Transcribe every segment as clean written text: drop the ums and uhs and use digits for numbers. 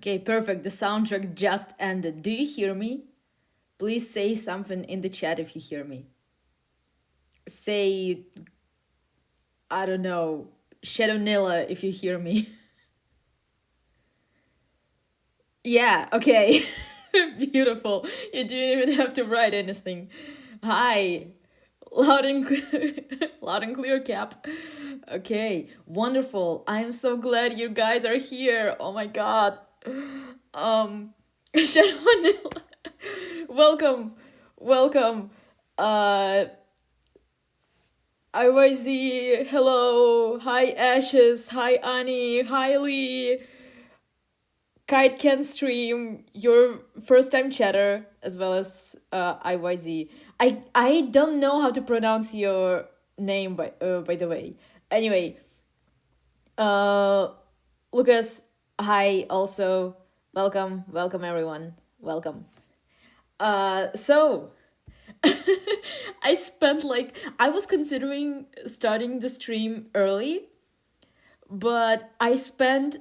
Okay, perfect. The soundtrack just ended. Do you hear me? Please say something in the chat if you hear me. Say, I don't know, Shadownilla if you hear me. Yeah, okay. Beautiful. You didn't even have to write anything. Hi. Loud and clear, loud and clear, Cap. Okay, wonderful. I'm so glad you guys are here. Oh my god. Shadownilla. Welcome. Welcome. Uh IYZ, hello. Hi Ashes. Hi Annie. Hi Lee. Kite can stream your first time chatter as well as IYZ. I don't know how to pronounce your name by the way. Anyway, uh Lucas, hi also. Welcome everyone. Welcome. So I was considering starting the stream early, but I spent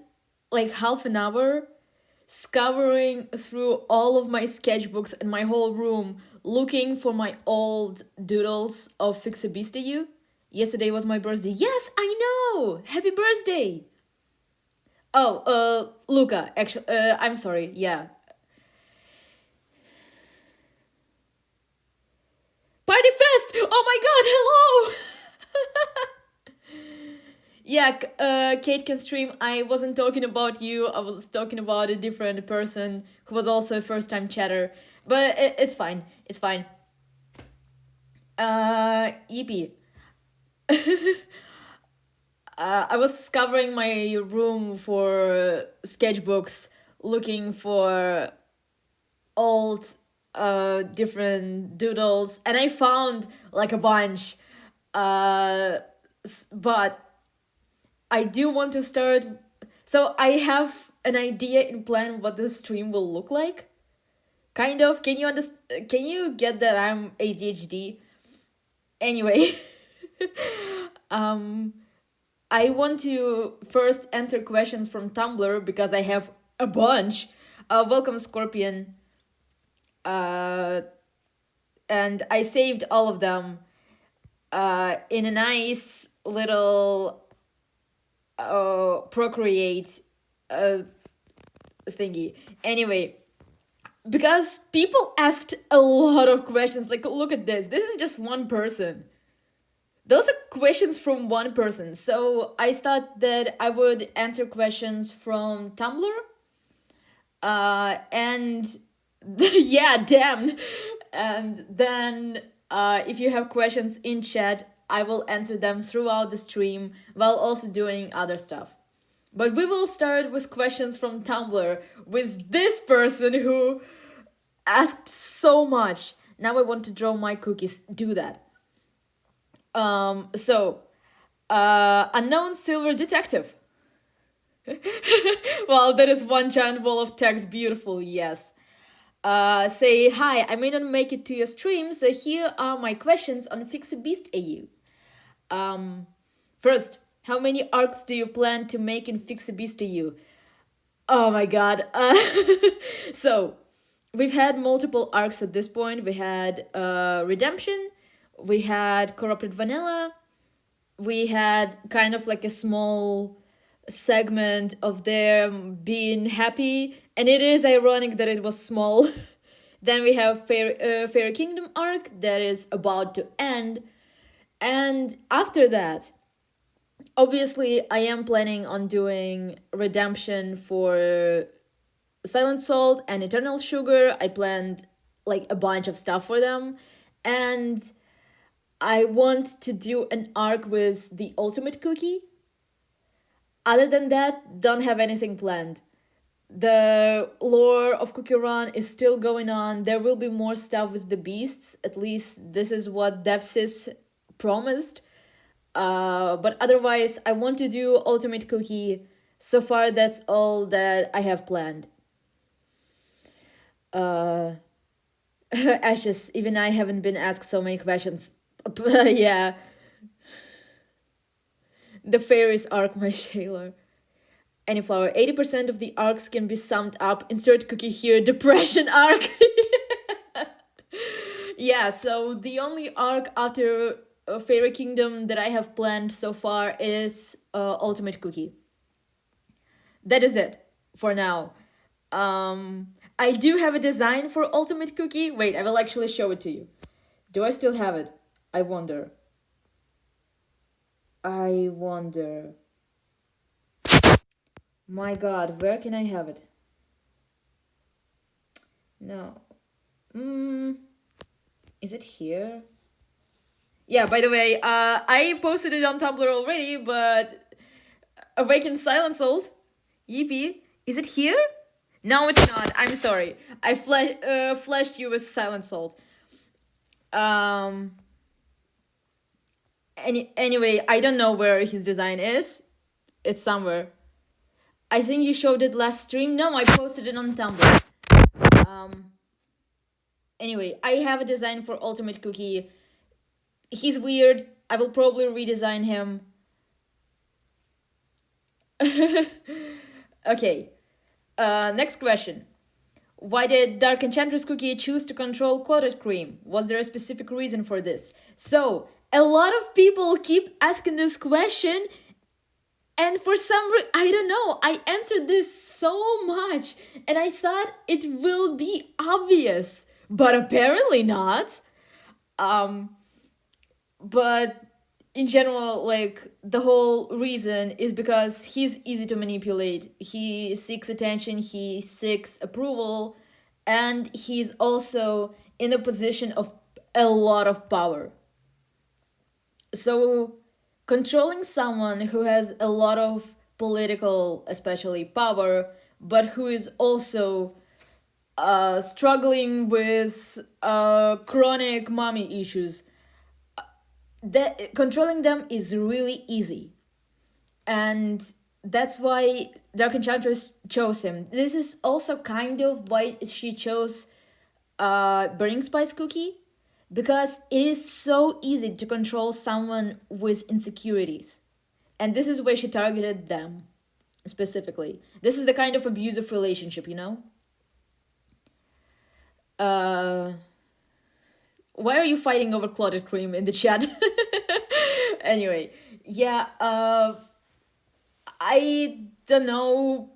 like half an hour scouring through all of my sketchbooks and my whole room looking for my old doodles of Fixabista. Yesterday was my birthday. Yes, I know! Happy birthday! Oh, Luca, actually, I'm sorry, yeah. Party Fest! Oh my god, hello! Yeah, Kate can stream. I wasn't talking about you. I was talking about a different person who was also a first-time chatter. But it's fine. It's fine. Yippee. I was scouring my room for sketchbooks, looking for old, different doodles, and I found like a bunch. But I do want to start. So I have an idea in plan what this stream will look like. Kind of. Can you understand? Can you get that I'm ADHD? Anyway, I want to first answer questions from Tumblr because I have a bunch. Welcome, Scorpion. And I saved all of them in a nice little Procreate thingy. Anyway, because people asked a lot of questions, like, look at this. This is just one person. Those are questions from one person. So I thought that I would answer questions from Tumblr. And yeah, damn. And then if you have questions in chat, I will answer them throughout the stream while also doing other stuff. But we will start with questions from Tumblr with this person who asked so much. Now I want to draw my cookies. Do that. Unknown silver detective. Well, that is one giant wall of text. Beautiful, yes. Say, hi, I may not make it to your stream, so here are my questions on Fixabeast AU. First, how many arcs do you plan to make in Fixabeast AU? Oh my god. So, we've had multiple arcs at this point. We had Redemption, we had Corrupted Vanilla, we had kind of like a small segment of them being happy, and it is ironic that it was small. Then we have Fairy Kingdom arc that is about to end, and after that, obviously, I am planning on doing Redemption for Silent Salt and Eternal Sugar. I planned like a bunch of stuff for them, and I want to do an arc with the Ultimate Cookie. Other than that, don't have anything planned. The lore of Cookie Run is still going on. There will be more stuff with the beasts. At least this is what DevSys promised. But otherwise, I want to do Ultimate Cookie. So far, that's all that I have planned. Ashes, even I haven't been asked so many questions. Yeah. The fairies arc my Shaler. Any flower. 80% of the arcs can be summed up. Insert cookie here. Depression arc. Yeah, so the only arc after Fairy Kingdom that I have planned so far is Ultimate Cookie. That is it for now. I do have a design for Ultimate Cookie. Wait, I will actually show it to you. Do I still have it? I wonder. I wonder. My god, where can I have it? No. Is it here? Yeah, by the way, I posted it on Tumblr already, but Awakened Silent Salt. Yippee. Is it here? No, it's not. I'm sorry. I flashed you with Silent Salt. Anyway, I don't know where his design is. It's somewhere. I think you showed it last stream. No, I posted it on Tumblr. Anyway, I have a design for Ultimate Cookie. He's weird. I will probably redesign him. Okay. Next question. Why did Dark Enchantress Cookie choose to control Clotted Cream? Was there a specific reason for this? So, a lot of people keep asking this question, and for some reason, I don't know, I answered this so much, and I thought it will be obvious, but apparently not. But in general, like, the whole reason is because he's easy to manipulate. He seeks attention, he seeks approval, and he's also in a position of a lot of power. So, controlling someone who has a lot of political, especially power, but who is also struggling with chronic mommy issues, that controlling them is really easy, and that's why Dark Enchantress chose him. This is also kind of why she chose Burning Spice Cookie, because it is so easy to control someone with insecurities, and this is where she targeted them specifically. This is the kind of abusive relationship, you know. Why are you fighting over Clotted Cream in the chat? Anyway, yeah, I don't know.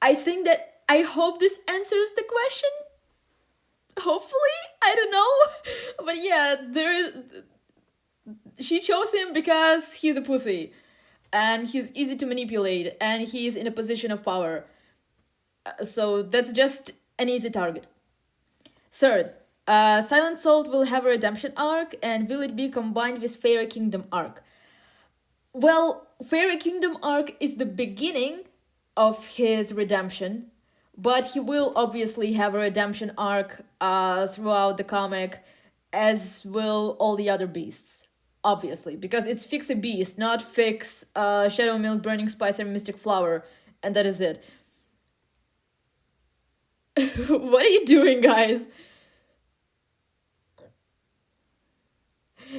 I think that I hope this answers the question. Hopefully, I don't know. But yeah, she chose him because he's a pussy. And he's easy to manipulate. And he's in a position of power. So that's just an easy target. Third, Silent Salt will have a redemption arc, and will it be combined with Fairy Kingdom arc? Well, Fairy Kingdom arc is the beginning of his redemption, but he will obviously have a redemption arc throughout the comic, as will all the other beasts. Obviously, because it's Fix a Beast, not Fix Shadow Milk, Burning Spice, and Mystic Flower, and that is it. What are you doing, guys?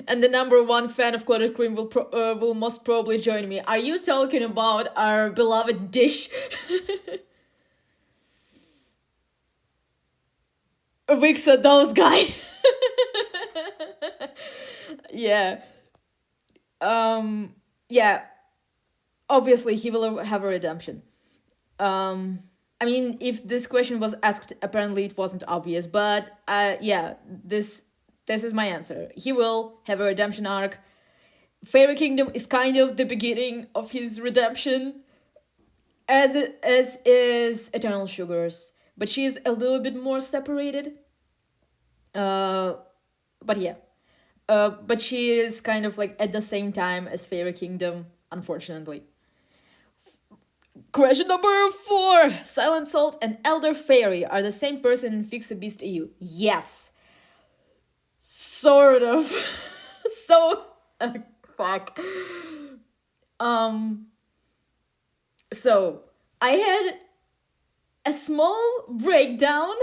And the number one fan of Clotted Cream will most probably join me. Are you talking about our beloved Dish? Wixa those guy. Yeah. Yeah. Obviously, he will have a redemption. I mean, if this question was asked, apparently it wasn't obvious, but yeah, this is my answer. He will have a redemption arc. Fairy Kingdom is kind of the beginning of his redemption, as is Eternal Sugars, but she is a little bit more separated. But yeah, but she is kind of like at the same time as Fairy Kingdom, unfortunately. Question number 4. Silent Salt and Elder Fairy are the same person in Fix a Beast EU. Yes. Sort of. So, fuck. So, I had a small breakdown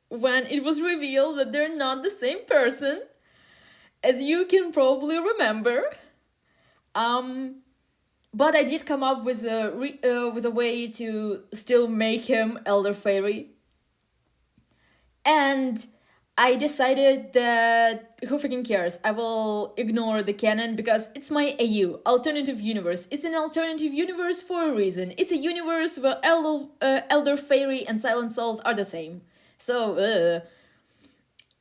when it was revealed that they're not the same person, as you can probably remember. But I did come up with a way to still make him Elder Fairy. And I decided that who freaking cares? I will ignore the canon because it's my AU, alternative universe. It's an alternative universe for a reason. It's a universe where Elder Fairy and Silent Salt are the same. So,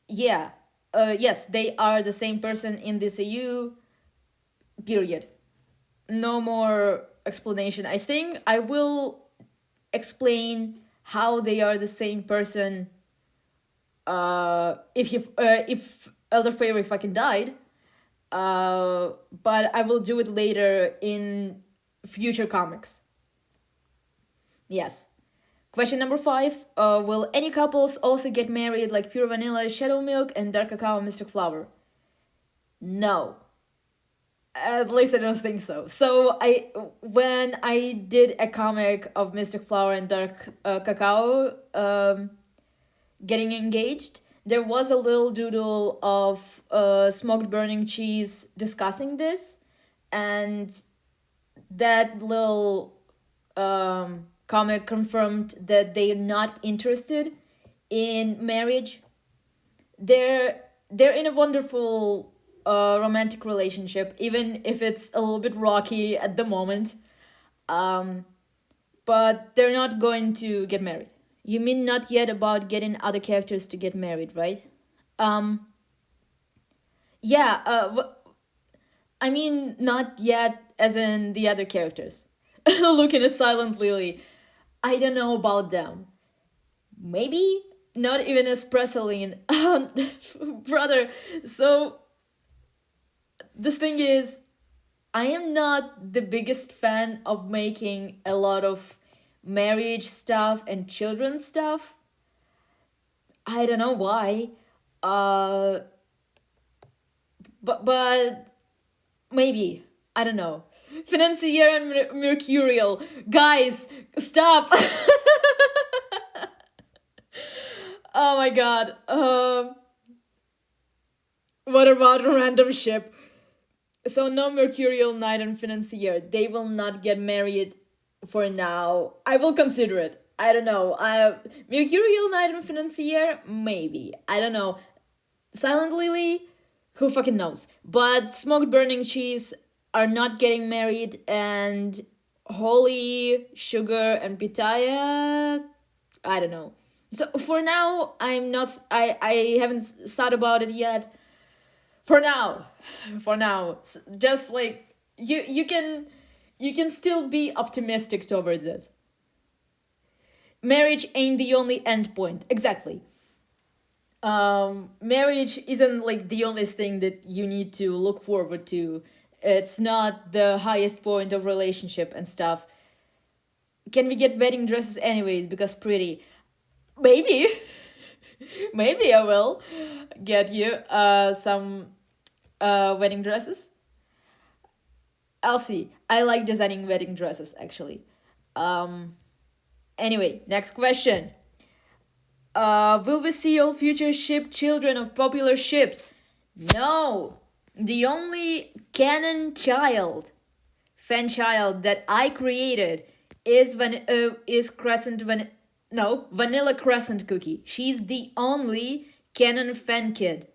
yeah. Yes, they are the same person in this AU. Period. No more explanation. I think I will explain how they are the same person if Elder Fairy fucking died. But I will do it later in future comics. Yes. Question number 5. Will any couples also get married like Pure Vanilla, Shadow Milk, and Dark Cacao, Mystic Flower? No. At least I don't think so. So when I did a comic of Mystic Flower and Dark Cacao getting engaged, there was a little doodle of Smoked Burning Cheese discussing this, and that little comic confirmed that they are not interested in marriage. They're in a wonderful romantic relationship, even if it's a little bit rocky at the moment. But they're not going to get married. You mean not yet about getting other characters to get married, right? Yeah, I mean not yet as in the other characters. Looking at Silent Lily, I don't know about them. Maybe? Not even as Preseline. Brother, so this thing is, I am not the biggest fan of making a lot of marriage stuff and children stuff. I don't know why. But maybe. I don't know. Financier and Mercurial. Guys, stop! Oh my god. What about a random ship? So no Mercurial Knight and Financier. They will not get married for now. I will consider it. I don't know. Mercurial Knight and Financier? Maybe. I don't know. Silent Lily? Who fucking knows? But Smoked Burning Cheese are not getting married, and Holy, Sugar, and Pitaya? I don't know. So for now, I haven't thought about it yet. For now, just like you can still be optimistic towards it. Marriage ain't the only end point. Exactly. Marriage isn't like the only thing that you need to look forward to. It's not the highest point of relationship and stuff. Can we get wedding dresses anyways because pretty? Maybe. Maybe I will get you some wedding dresses. I'll see. I like designing wedding dresses actually. Anyway, next question. Will we see all future ship children of popular ships? No. The only canon child, fan child that I created is Vanilla Crescent Cookie. She's the only canon fan kid.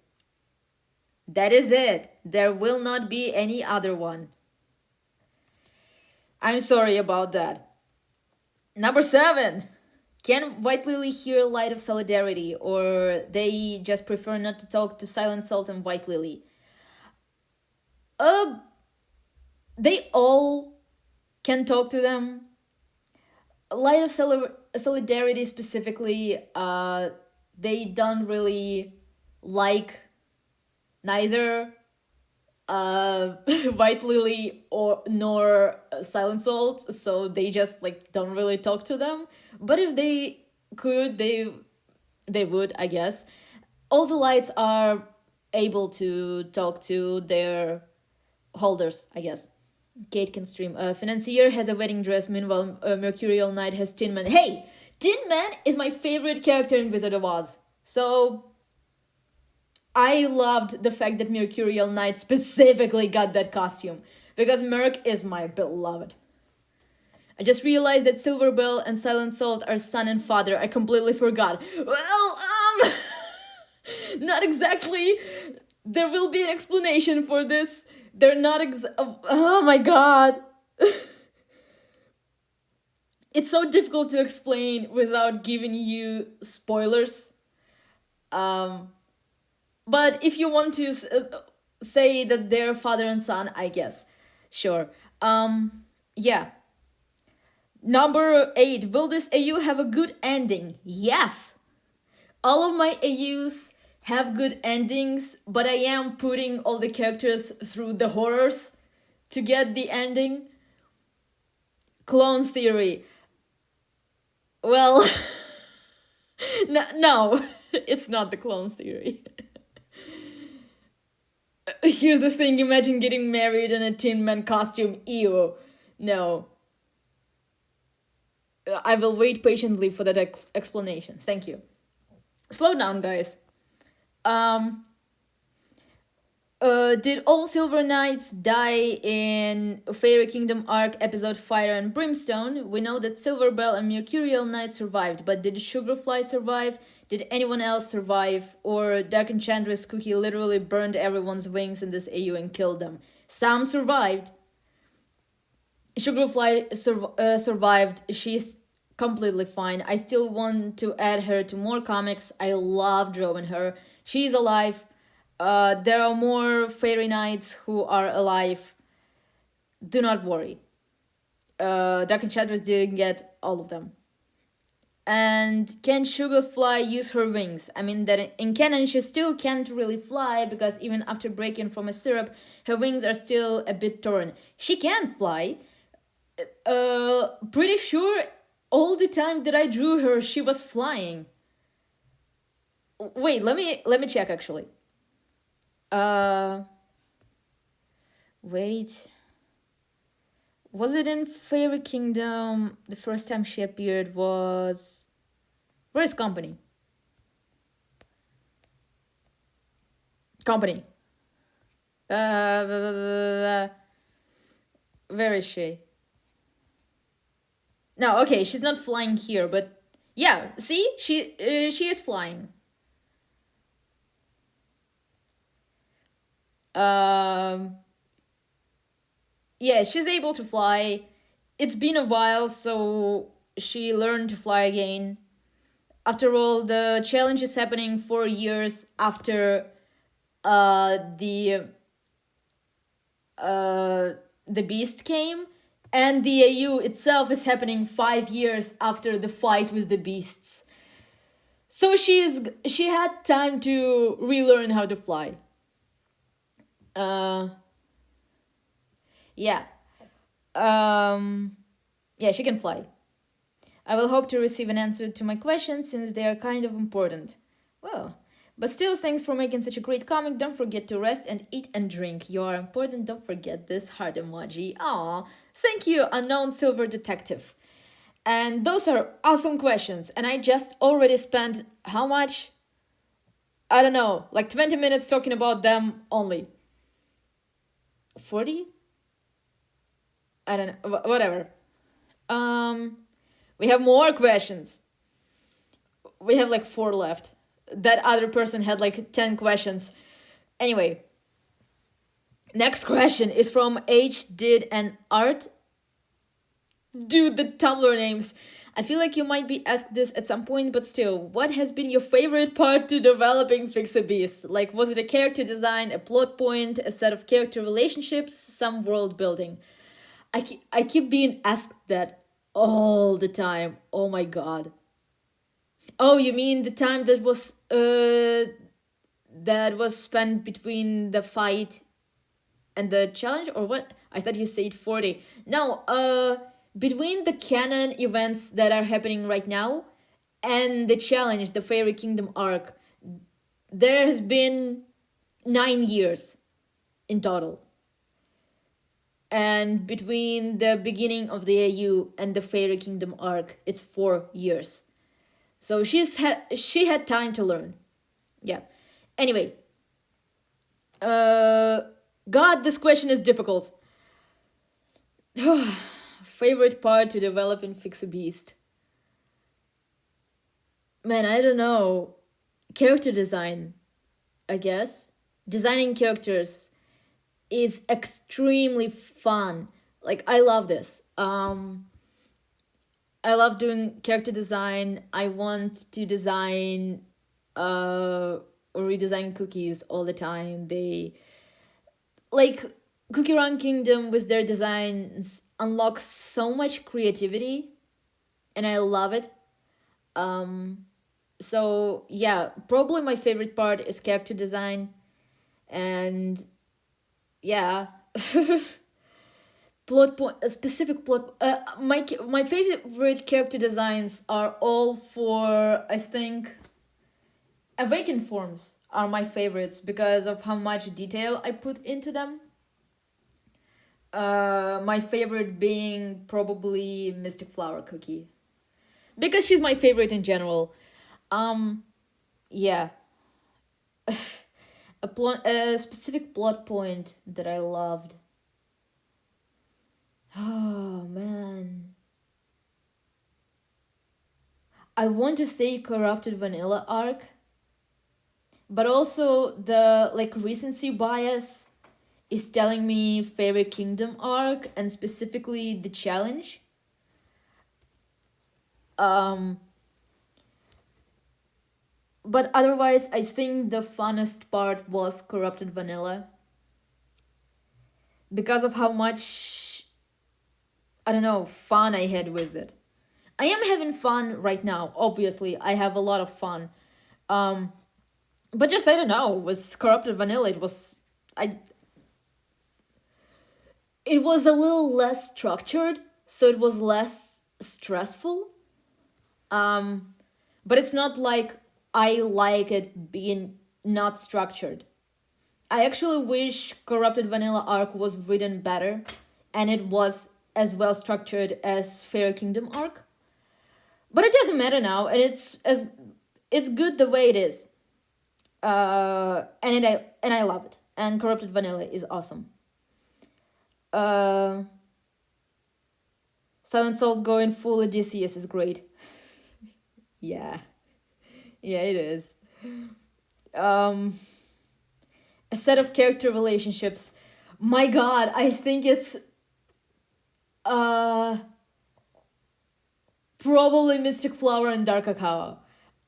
That is it. There will not be any other one. I'm sorry about that. Number 7. Can White Lily hear Light of Solidarity, or they just prefer not to talk to Silent Salt and White Lily? They all can talk to them. Light of Solidarity specifically, they don't really like neither White Lily nor Silent Salt, so they just like don't really talk to them. But if they could, they would, I guess. All the lights are able to talk to their holders, I guess. Kate can stream. Financier has a wedding dress, meanwhile Mercurial Knight has Tin Man. Hey! Tin Man is my favorite character in Wizard of Oz. So I loved the fact that Mercurial Knight specifically got that costume. because Merc is my beloved. I just realized that Silverbell and Silent Salt are son and father. I completely forgot. Well, not exactly. There will be an explanation for this. They're not oh my god. It's so difficult to explain without giving you spoilers. But if you want to say that they're father and son, I guess. Sure. Yeah. Number 8. Will this AU have a good ending? Yes. All of my AUs have good endings, but I am putting all the characters through the horrors to get the ending. Clones Theory. Well, no, it's not the Clones Theory. Here's the thing, imagine getting married in a Tin Man costume. Ew. No. I will wait patiently for that explanation. Thank you. Slow down, guys. Did all Silver Knights die in Fairy Kingdom Arc episode Fire and Brimstone? We know that Silverbell and Mercurial Knight survived, but did Sugarfly survive? Did anyone else survive? Or Dark Enchantress Cookie literally burned everyone's wings in this AU and killed them? Sam survived. Sugarfly survived. She's completely fine. I still want to add her to more comics. I love drawing her. She's alive. There are more Fairy Knights who are alive. Do not worry. Dark Enchantress didn't get all of them. And can Sugarfly use her wings? I mean, that in canon she still can't really fly because even after breaking from a syrup, her wings are still a bit torn. She can fly. Pretty sure all the time that I drew her, she was flying. Wait, let me check actually. Wait. Was it in Fairy Kingdom? The first time she appeared was... Where's Company? Company. Where is she? No, okay, she's not flying here, but... Yeah, see? She is flying. Yeah, she's able to fly. It's been a while, so she learned to fly again. After all, the challenge is happening 4 years after the beast came, and the AU itself is happening 5 years after the fight with the beasts. So she had time to relearn how to fly. Yeah. Yeah, she can fly. I will hope to receive an answer to my questions since they are kind of important. Well, but still, thanks for making such a great comic. Don't forget to rest and eat and drink. You are important. Don't forget this heart emoji. Aw, thank you, Unknown Silver Detective. And those are awesome questions. And I just already spent how much? I don't know, like 20 minutes talking about them only. 40? I don't know, whatever. We have more questions. We have like 4 left. That other person had like 10 questions. Anyway, next question is from H Did an Art. Dude, the Tumblr names. I feel like you might be asked this at some point, but still, what has been your favorite part to developing Fix a Beast? Like, was it a character design, a plot point, a set of character relationships, some world building? I keep being asked that all the time. Oh my god. Oh, you mean the time that was spent between the fight and the challenge, or what? I thought you said 40. No, between the canon events that are happening right now and the challenge, the Fairy Kingdom arc, there has been 9 years in total. And between the beginning of the AU and the Fairy Kingdom arc, it's 4 years. So she had time to learn. Yeah. Anyway. God, this question is difficult. Favorite part to develop in Fix a Beast? Man, I don't know. Character design, I guess. Designing characters is extremely fun. Like, I love this. I love doing character design. I want to design or redesign cookies all the time. They like Cookie Run Kingdom with their designs unlocks so much creativity, and I love it. Um, so yeah, probably my favorite part is character design, and yeah, plot point, a specific plot. My favorite character designs are all for, I think, awakened forms are my favorites because of how much detail I put into them. My favorite being probably Mystic Flower Cookie because she's my favorite in general. Um, yeah, a specific plot point that I loved. Oh man, I want to say Corrupted Vanilla arc, but also the like recency bias is telling me Fairy Kingdom arc and specifically the challenge. Um, but otherwise, I think the funnest part was Corrupted Vanilla because of how much, I don't know, fun I had with it. I am having fun right now. Obviously, I have a lot of fun. Um, but just I don't know, with Corrupted Vanilla, I it was a little less structured, so it was less stressful. Um, but it's not like I like it being not structured. I actually wish Corrupted Vanilla arc was written better and it was as well structured as Fairy Kingdom arc. But it doesn't matter now, and it's good the way it is. And I love it. And Corrupted Vanilla is awesome. Uh, Silent Salt going full Odysseus is great. Yeah, yeah, it is. Um, a set of character relationships. My God, I think it's uh probably Mystic Flower and Dark Cacao.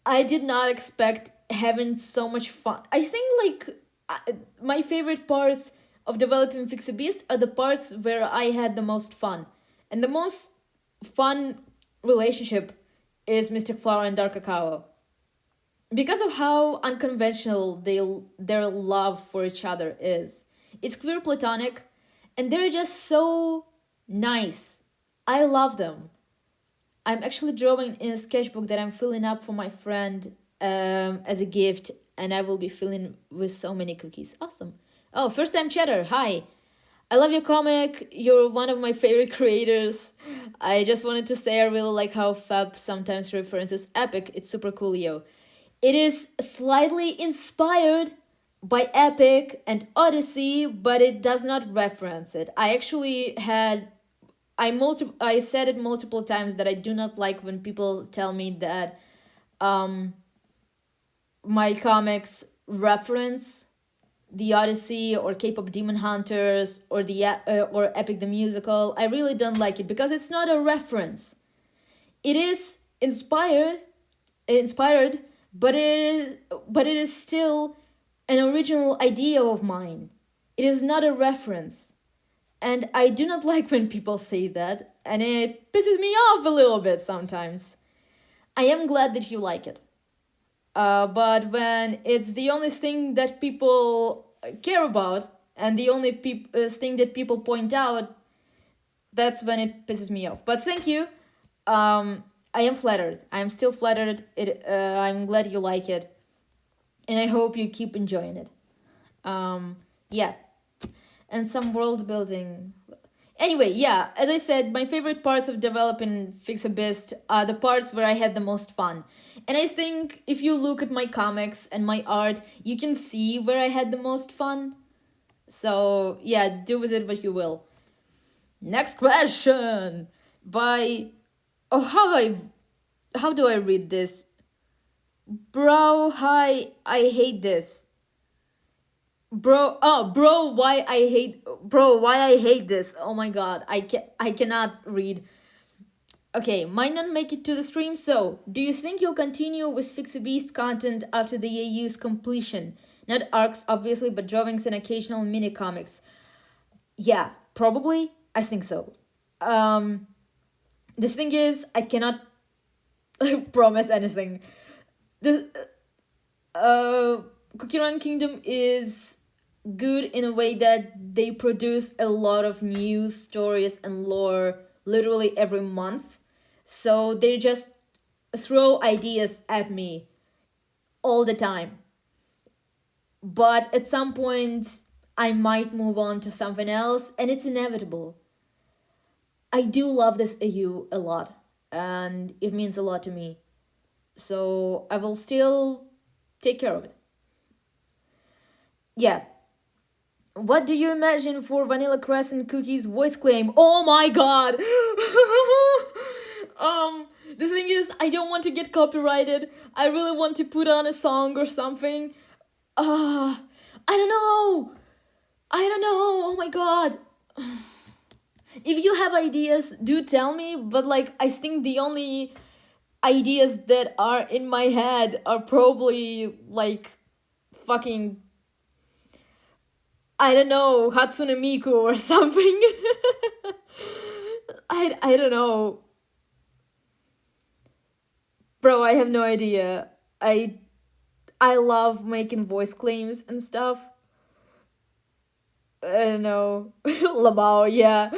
I did not expect having so much fun. I think like my favorite parts of developing Fix a Beast are the parts where I had the most fun, and the most fun relationship is Mystic Flower and Dark Cacao because of how unconventional their love for each other is. It's queer platonic, and they're just so nice. I love them. I'm actually drawing in a sketchbook that I'm filling up for my friend as a gift, and I will be filling with so many cookies. Awesome. Oh, first time chatter. Hi. I love your comic. You're one of my favorite creators. I just wanted to say I really like how Fab sometimes references Epic. It's super cool, yo. It is slightly inspired by Epic and Odyssey, but it does not reference it. I actually had I said it multiple times that I do not like when people tell me that um my comics reference the Odyssey or K-pop Demon Hunters or the or Epic the Musical. I really don't like it because it's not a reference. It is inspired, but it is still an original idea of mine. It is not a reference. And I do not like when people say that, and it pisses me off a little bit sometimes. I am glad that you like it. But when it's the only thing that people care about, and the only thing that people point out, that's when it pisses me off. But thank you. I am flattered. I am still flattered. I'm glad you like it. And I hope you keep enjoying it. Yeah. And some world building. Anyway, yeah, as I said, my favorite parts of developing Fix a Beast are the parts where I had the most fun. And I think if you look at my comics and my art, you can see where I had the most fun. So, yeah, do with it what you will. Next question by oh how do I read this? Bro, hi, I hate this. Bro, why I hate this? Oh my god, I cannot read. Okay, might not make it to the stream, so do you think you'll continue with Fixie Beast content after the AU's completion? Not arcs, obviously, but drawings and occasional mini comics. Yeah, probably. I think so. The thing is, I cannot promise anything. The Cookie Run Kingdom is good in a way that they produce a lot of new stories and lore literally every month. So they just throw ideas at me all the time. But at some point, I might move on to something else, and it's inevitable. I do love this AU a lot, and it means a lot to me. So I will still take care of it. Yeah. What do you imagine for Vanilla Crescent Cookie's voice claim? Oh my god! The thing is, I don't want to get copyrighted. I really want to put on a song or something. I don't know! Oh my god! If you have ideas, do tell me, but like, I think the only ideas that are in my head are probably like fucking, I don't know, Hatsune Miku or something. I don't know. Bro, I have no idea. I love making voice claims and stuff. I don't know. Lamau, yeah.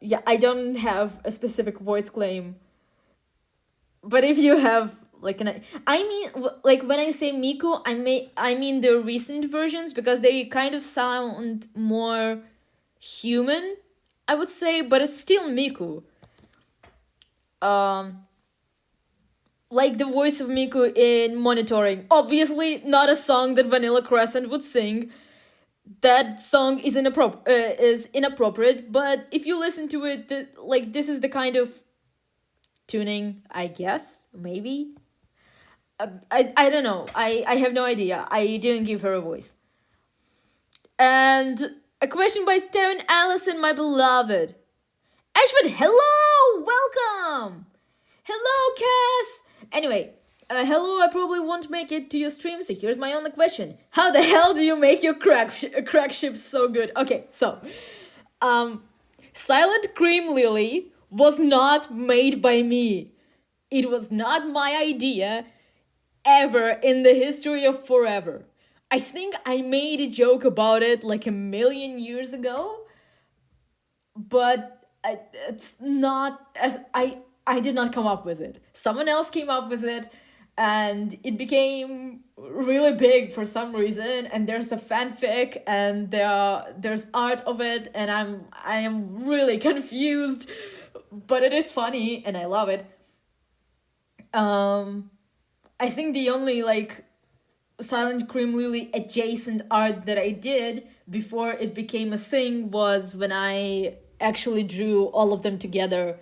Yeah, I don't have a specific voice claim. But if you have like I mean, like when I say Miku, I mean the recent versions because they kind of sound more human, I would say, but it's still Miku. Like the voice of Miku in Monitoring. Obviously, not a song that Vanilla Crescent would sing. That song is inappropriate, but if you listen to it, this is the kind of tuning, I guess, maybe. I don't know. I have no idea. I didn't give her a voice. And a question by Starren Allison, my beloved. Ashford, hello! Welcome! Hello, Cass! Anyway, hello, I probably won't make it to your stream, so here's my only question. How the hell do you make your crack ships so good? Okay, so, Silent Cream Lily was not made by me. It was not my idea ever in the history of forever. I think I made a joke about it like a million years ago, but it's not as I did not come up with it. Someone else came up with it, and it became really big for some reason. And there's a fanfic, and there's art of it, and I am really confused, but it is funny, and I love it. I think the only like Silent Cream Lily adjacent art that I did before it became a thing was when I actually drew all of them together,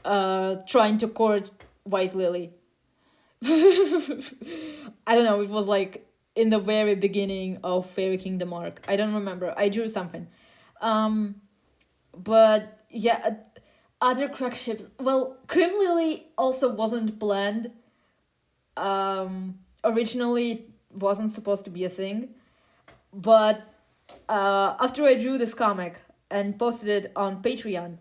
trying to court White Lily. I don't know, it was like in the very beginning of Fairy Kingdom arc. I don't remember. I drew something. But yeah, other crack ships. Well, Cream Lily also wasn't planned. Originally it wasn't supposed to be a thing. But after I drew this comic and posted it on Patreon,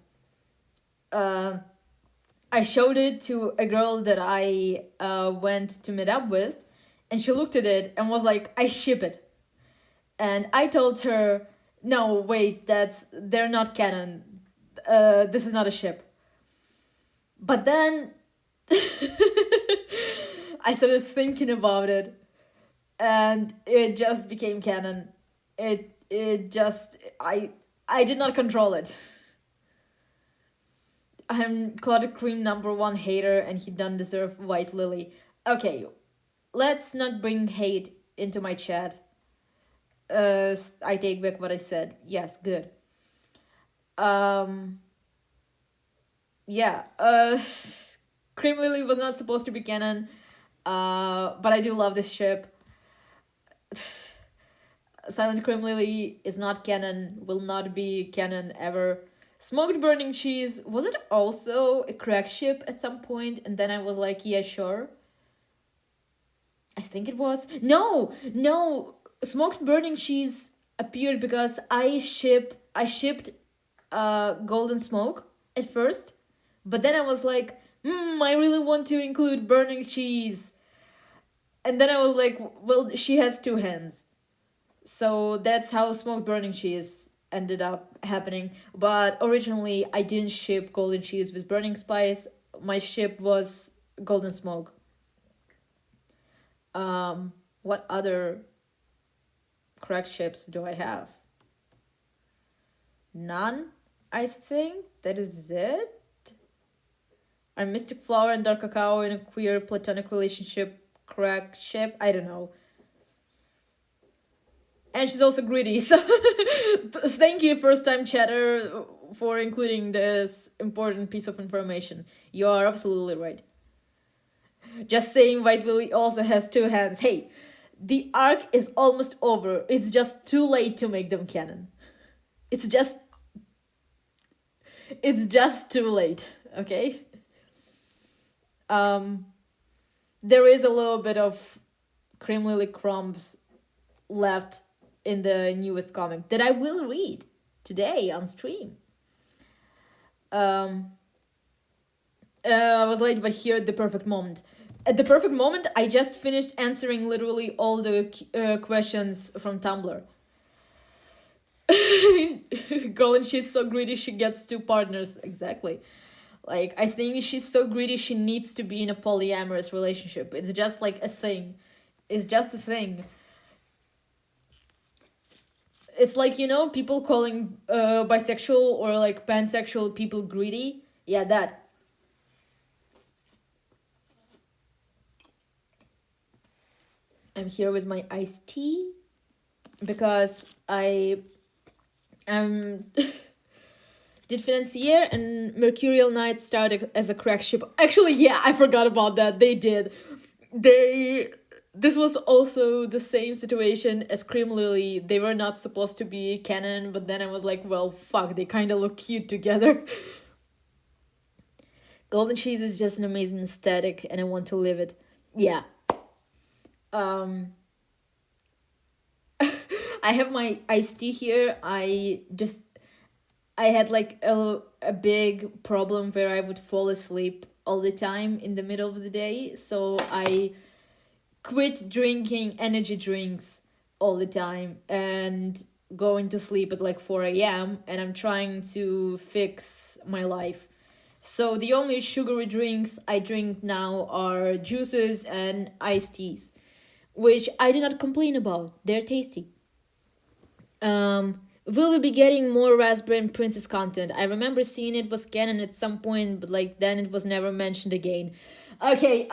I showed it to a girl that I went to meet up with, and she looked at it and was like, I ship it. And I told her, no, wait, they're not canon. This is not a ship. But then I started thinking about it, and it just became canon. It just, I did not control it. I'm Clotted Cream #1 hater, and he doesn't deserve White Lily. Okay, let's not bring hate into my chat. I take back what I said. Yes, good. Um, yeah. Cream Lily was not supposed to be canon. But I do love this ship. Silent Cream Lily is not canon, will not be canon ever. Smoked Burning Cheese, was it also a crack ship at some point? And then I was like, yeah, sure. I think it was. No, no. Smoked Burning Cheese appeared because I shipped Golden Smoke at first, but then I was like, I really want to include Burning Cheese. And then I was like, well, she has two hands. So that's how Smoked Burning Cheese ended up happening. But originally, I didn't ship Golden Cheese with Burning Spice. My ship was Golden Smoke. What other crack ships do I have? None, I think. That is it. Are Mystic Flower and Dark Cacao in a queer platonic relationship crack ship? I don't know. And she's also greedy, so thank you, first time chatter, for including this important piece of information. You are absolutely right. Just saying, White Lily also has two hands. Hey, the arc is almost over. It's just too late to make them canon. It's just too late, okay? There is a little bit of Cream Lily crumbs left in the newest comic that I will read today on stream. I was late, but here at the perfect moment. At the perfect moment, I just finished answering literally all the questions from Tumblr. Golden, she's so greedy she gets two partners. Exactly. Like, I think she's so greedy she needs to be in a polyamorous relationship. It's just like a thing. It's just a thing. It's like, people calling bisexual or like pansexual people greedy. Yeah, that. I'm here with my iced tea because I did Financier and Mercurial Knight started as a crack ship. Actually, yeah, I forgot about that. They did. This was also the same situation as Cream Lily. They were not supposed to be canon, but then I was like, well, fuck, they kind of look cute together. Golden Cheese is just an amazing aesthetic, and I want to live it. Yeah. I have my iced tea here. I had like a big problem where I would fall asleep all the time in the middle of the day, so I quit drinking energy drinks all the time and going to sleep at like 4 a.m. and I'm trying to fix my life. So the only sugary drinks I drink now are juices and iced teas, which I do not complain about. They're tasty. Will we be getting more Raspberry and Princess content? I remember seeing it was canon at some point, but like then it was never mentioned again. Okay,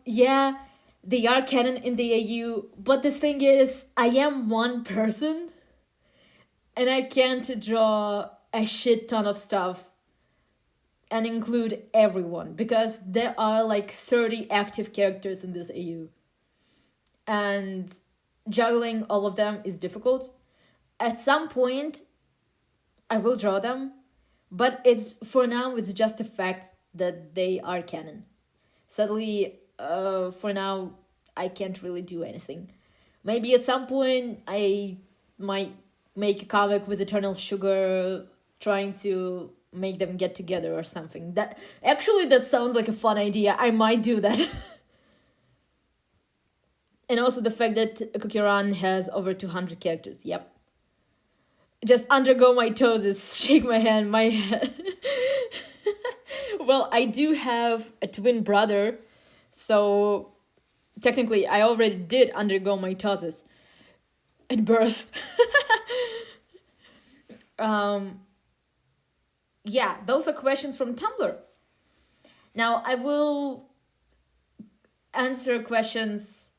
yeah, they are canon in the AU, but the thing is, I am one person, and I can't draw a shit ton of stuff and include everyone, because there are like 30 active characters in this AU. And juggling all of them is difficult. At some point, I will draw them, but for now, it's just a fact that they are canon. Sadly, for now, I can't really do anything. Maybe at some point, I might make a comic with Eternal Sugar trying to make them get together or something. That sounds like a fun idea. I might do that. And also the fact that Cookie Run has over 200 characters. Yep. Just undergo mitosis, shake my hand, my head. Well, I do have a twin brother, so technically I already did undergo mitosis at birth. Yeah, those are questions from Tumblr. Now, I will answer questions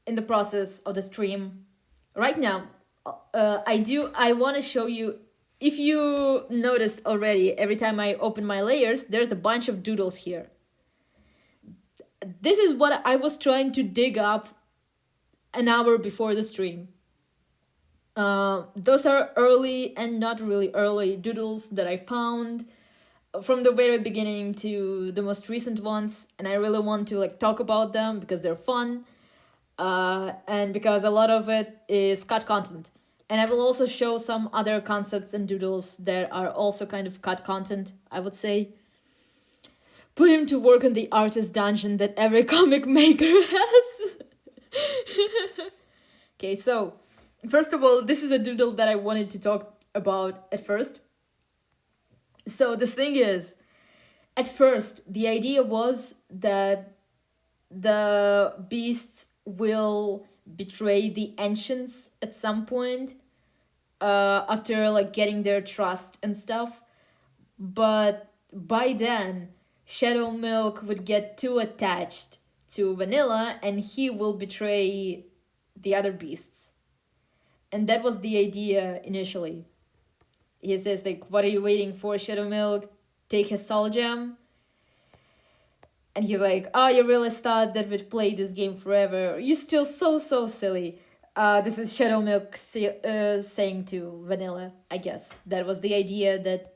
in the process of the stream right now, I want to show you. If you noticed already, every time I open my layers, there's a bunch of doodles here. This is what I was trying to dig up an hour before the stream. Those are early and not really early doodles that I found from the very beginning to the most recent ones, and I really want to like talk about them because they're fun, and because a lot of it is cut content. And I will also show some other concepts and doodles that are also kind of cut content, I would say. Put him to work on the artist dungeon that every comic maker has. Okay, so first of all, this is a doodle that I wanted to talk about at first. So the thing is, at first, the idea was that the beasts will betray the ancients at some point, after like getting their trust and stuff. But by then, Shadow Milk would get too attached to Vanilla and he will betray the other beasts. And that was the idea initially. He says, like, what are you waiting for, Shadow Milk? Take his soul gem. And he's like, oh, you really thought that we'd play this game forever? You're still so silly. This is Shadow Milk saying to Vanilla, I guess. That was the idea, that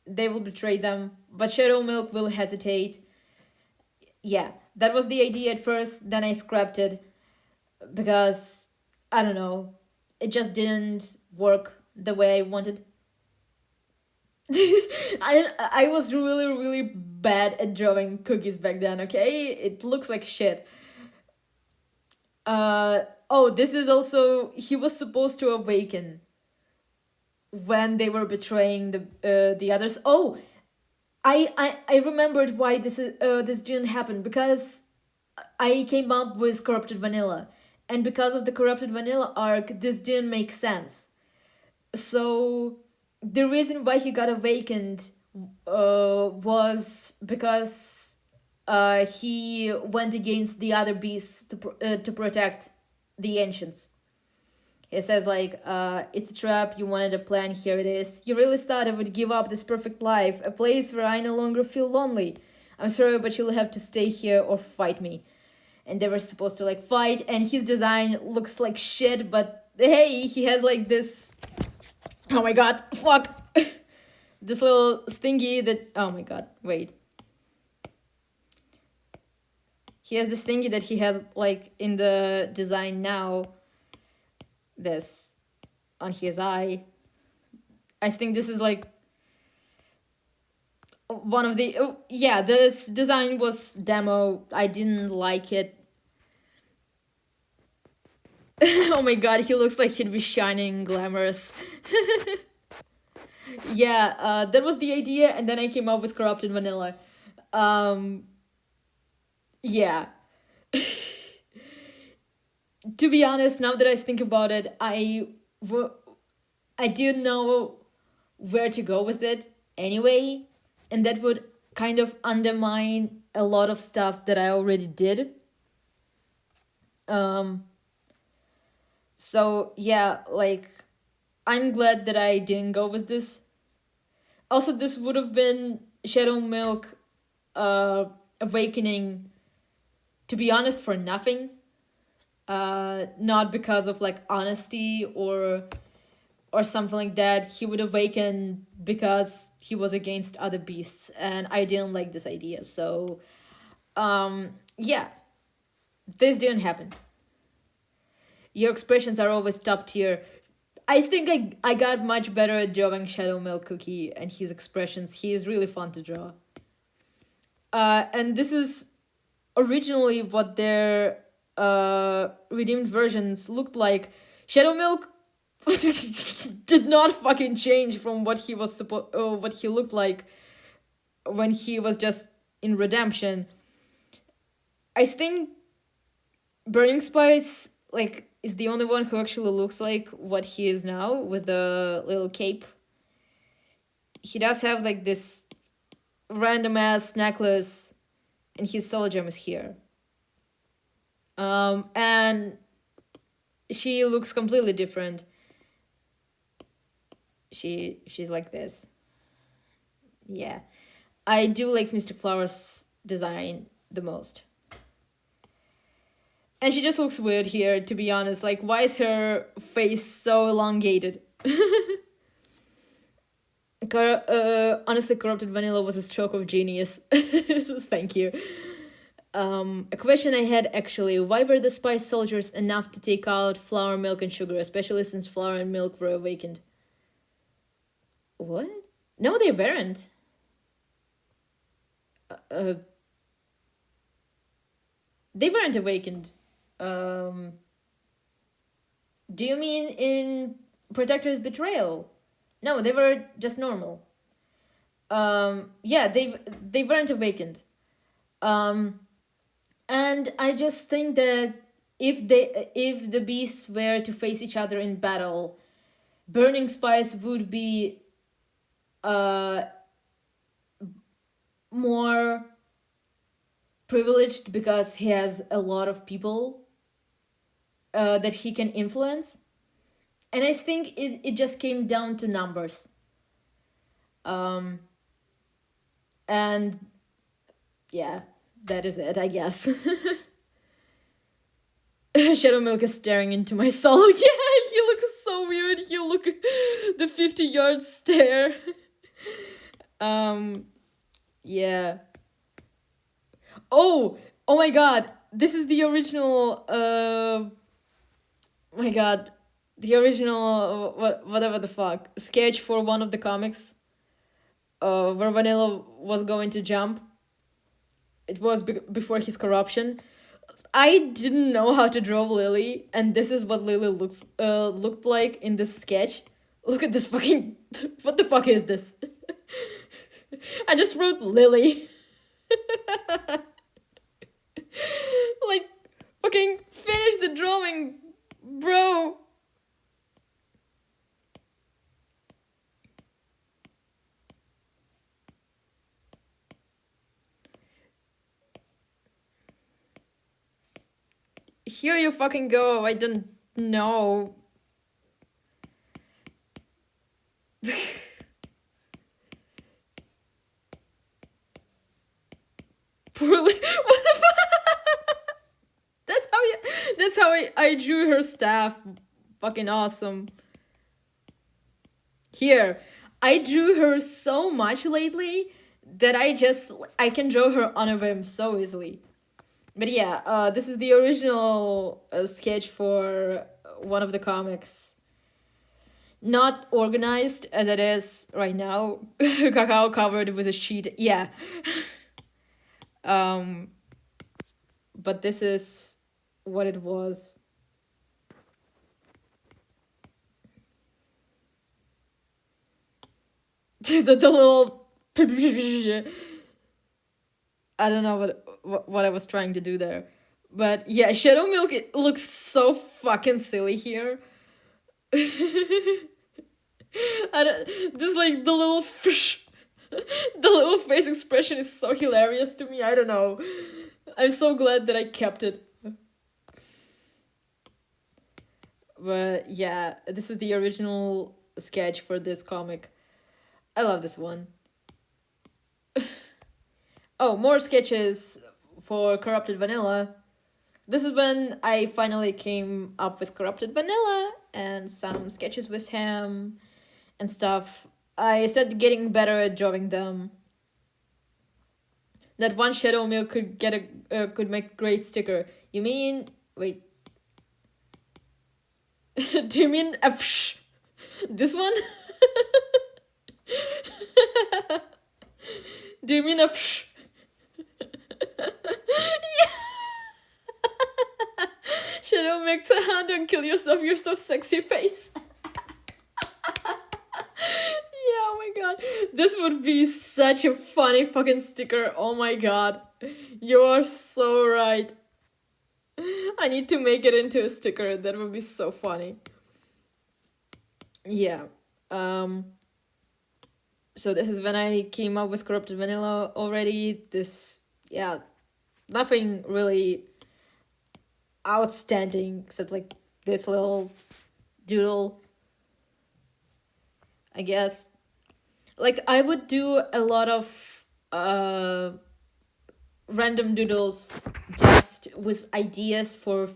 they will betray them, but Shadow Milk will hesitate. Yeah, that was the idea at first, then I scrapped it. Because, I don't know, it just didn't work the way I wanted. I was really bad at drawing cookies back then, okay? It looks like shit. This is also, he was supposed to awaken when they were betraying the others. Oh, I remembered why this didn't happen, because I came up with Corrupted Vanilla, and because of the Corrupted Vanilla arc, this didn't make sense. So the reason why he got awakened was because he went against the other beasts to protect the ancients. He says, like, it's a trap, you wanted a plan, here it is. You really thought I would give up this perfect life, a place where I no longer feel lonely. I'm sorry, but you'll have to stay here or fight me. And they were supposed to, like, fight, and his design looks like shit, but hey, he has, like, this... Oh my god, fuck! This little stingy that... Oh my god, wait. He has this thingy that he has, like, in the design now. This. On his eye. I think this is, like... one of the... Oh, yeah, this design was demo. I didn't like it. Oh my god, he looks like he'd be shining glamorous. Yeah, that was the idea, and then I came up with Corrupted Vanilla. Yeah. To be honest, now that I think about it, I didn't know where to go with it anyway, and that would kind of undermine a lot of stuff that I already did. So yeah, like, I'm glad that I didn't go with this. Also, this would have been Shadow Milk awakening, to be honest, for nothing. Not because of, like, honesty or something like that. He would awaken because he was against other beasts, and I didn't like this idea. So, yeah, this didn't happen. Your expressions are always top tier. I think I got much better at drawing Shadow Milk Cookie and his expressions. He is really fun to draw. And this is originally what their redeemed versions looked like. Shadow Milk did not fucking change from what he was what he looked like when he was just in Redemption. I think Burning Spice, like, is the only one who actually looks like what he is now with the little cape. He does have, like, this random ass necklace, and his soul gem is here. And she looks completely different. She's like this. Yeah. I do like Mystic Flower's design the most. And she just looks weird here, to be honest. Like, why is her face so elongated? Honestly, Corrupted Vanilla was a stroke of genius. Thank you. A question I had actually: why were the Spice Soldiers enough to take out Flour, Milk, and Sugar, especially since Flour and Milk were awakened? What? No, they weren't. They weren't awakened. Do you mean in Protector's betrayal? No, they were just normal. Yeah, they weren't awakened. And I just think that if the beasts were to face each other in battle, Burning Spice would be more privileged because he has a lot of people that he can influence. And I think it just came down to numbers. And yeah, that is it, I guess. Shadow Milk is staring into my soul. Yeah, he looks so weird. He look the 50-yard stare. Yeah. Oh my god. This is the original my god. The original whatever the fuck sketch for one of the comics where Vanilla was going to jump. It was before his corruption. I didn't know how to draw Lily, and this is what Lily looked like in this sketch. Look at this fucking... What the fuck is this? I just wrote Lily. Like, fucking finish the drawing, bro. Here you fucking go. I don't know. Poorly. What the fuck? That's how I drew her staff. Fucking awesome. Here, I drew her so much lately that I can draw her on a whim so easily. But yeah, this is the original sketch for one of the comics. Not organized as it is right now. Cacao covered with a sheet. Yeah. But this is what it was. the little... I don't know what I was trying to do there. But yeah, Shadow Milk, it looks so fucking silly here. This like the little fish, the little face expression is so hilarious to me. I don't know. I'm so glad that I kept it. But yeah, this is the original sketch for this comic. I love this one. Oh, more sketches for Corrupted Vanilla. This is when I finally came up with Corrupted Vanilla and some sketches with him and stuff. I started getting better at drawing them. That one Shadow Milk could make a great sticker. You mean... Wait. Do you mean this one? Do you mean yeah. Shadow makes a hand, don't kill yourself, you're so sexy face. Yeah, oh my god. This would be such a funny fucking sticker. Oh my god. You are so right. I need to make it into a sticker. That would be so funny. Yeah. So this is when I came up with Corrupted Vanilla already. Nothing really outstanding except like this little doodle, I guess. Like, I would do a lot of random doodles just with ideas for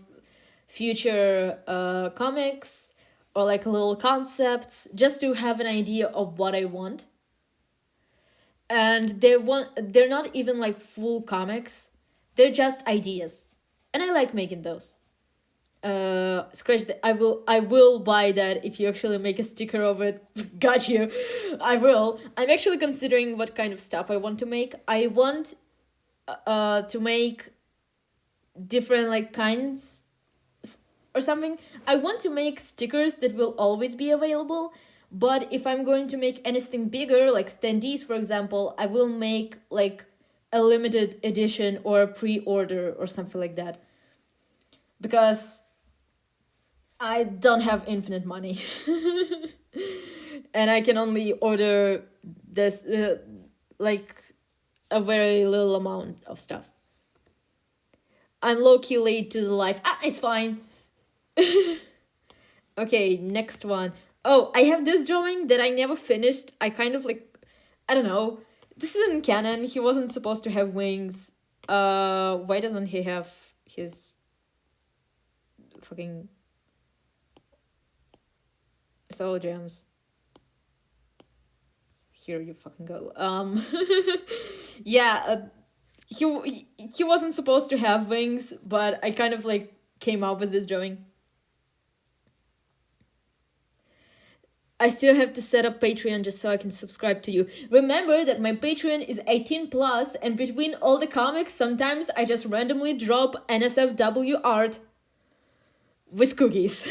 future comics, or like little concepts, just to have an idea of what I want. And they're not even like full comics, they're just ideas, and I like making those. Scratch that. I will buy that if you actually make a sticker of it. Got you. I will. I'm actually considering what kind of stuff I want to make. I want to make different like kinds or something. I want to make stickers that will always be available, but if I'm going to make anything bigger, like standees for example, I will make like a limited edition or a pre-order or something like that, because I don't have infinite money. And I can only order this like a very little amount of stuff. I'm low-key late to the life. It's fine. Okay, next one. Oh, I have this drawing that I never finished. I kind of like, I don't know. This isn't canon. He wasn't supposed to have wings. Why doesn't he have his fucking soul gems? Here you fucking go. Yeah, he wasn't supposed to have wings, but I kind of like came up with this drawing. I still have to set up Patreon just so I can subscribe to you. Remember that my Patreon is 18 plus, and between all the comics, sometimes I just randomly drop NSFW art with cookies.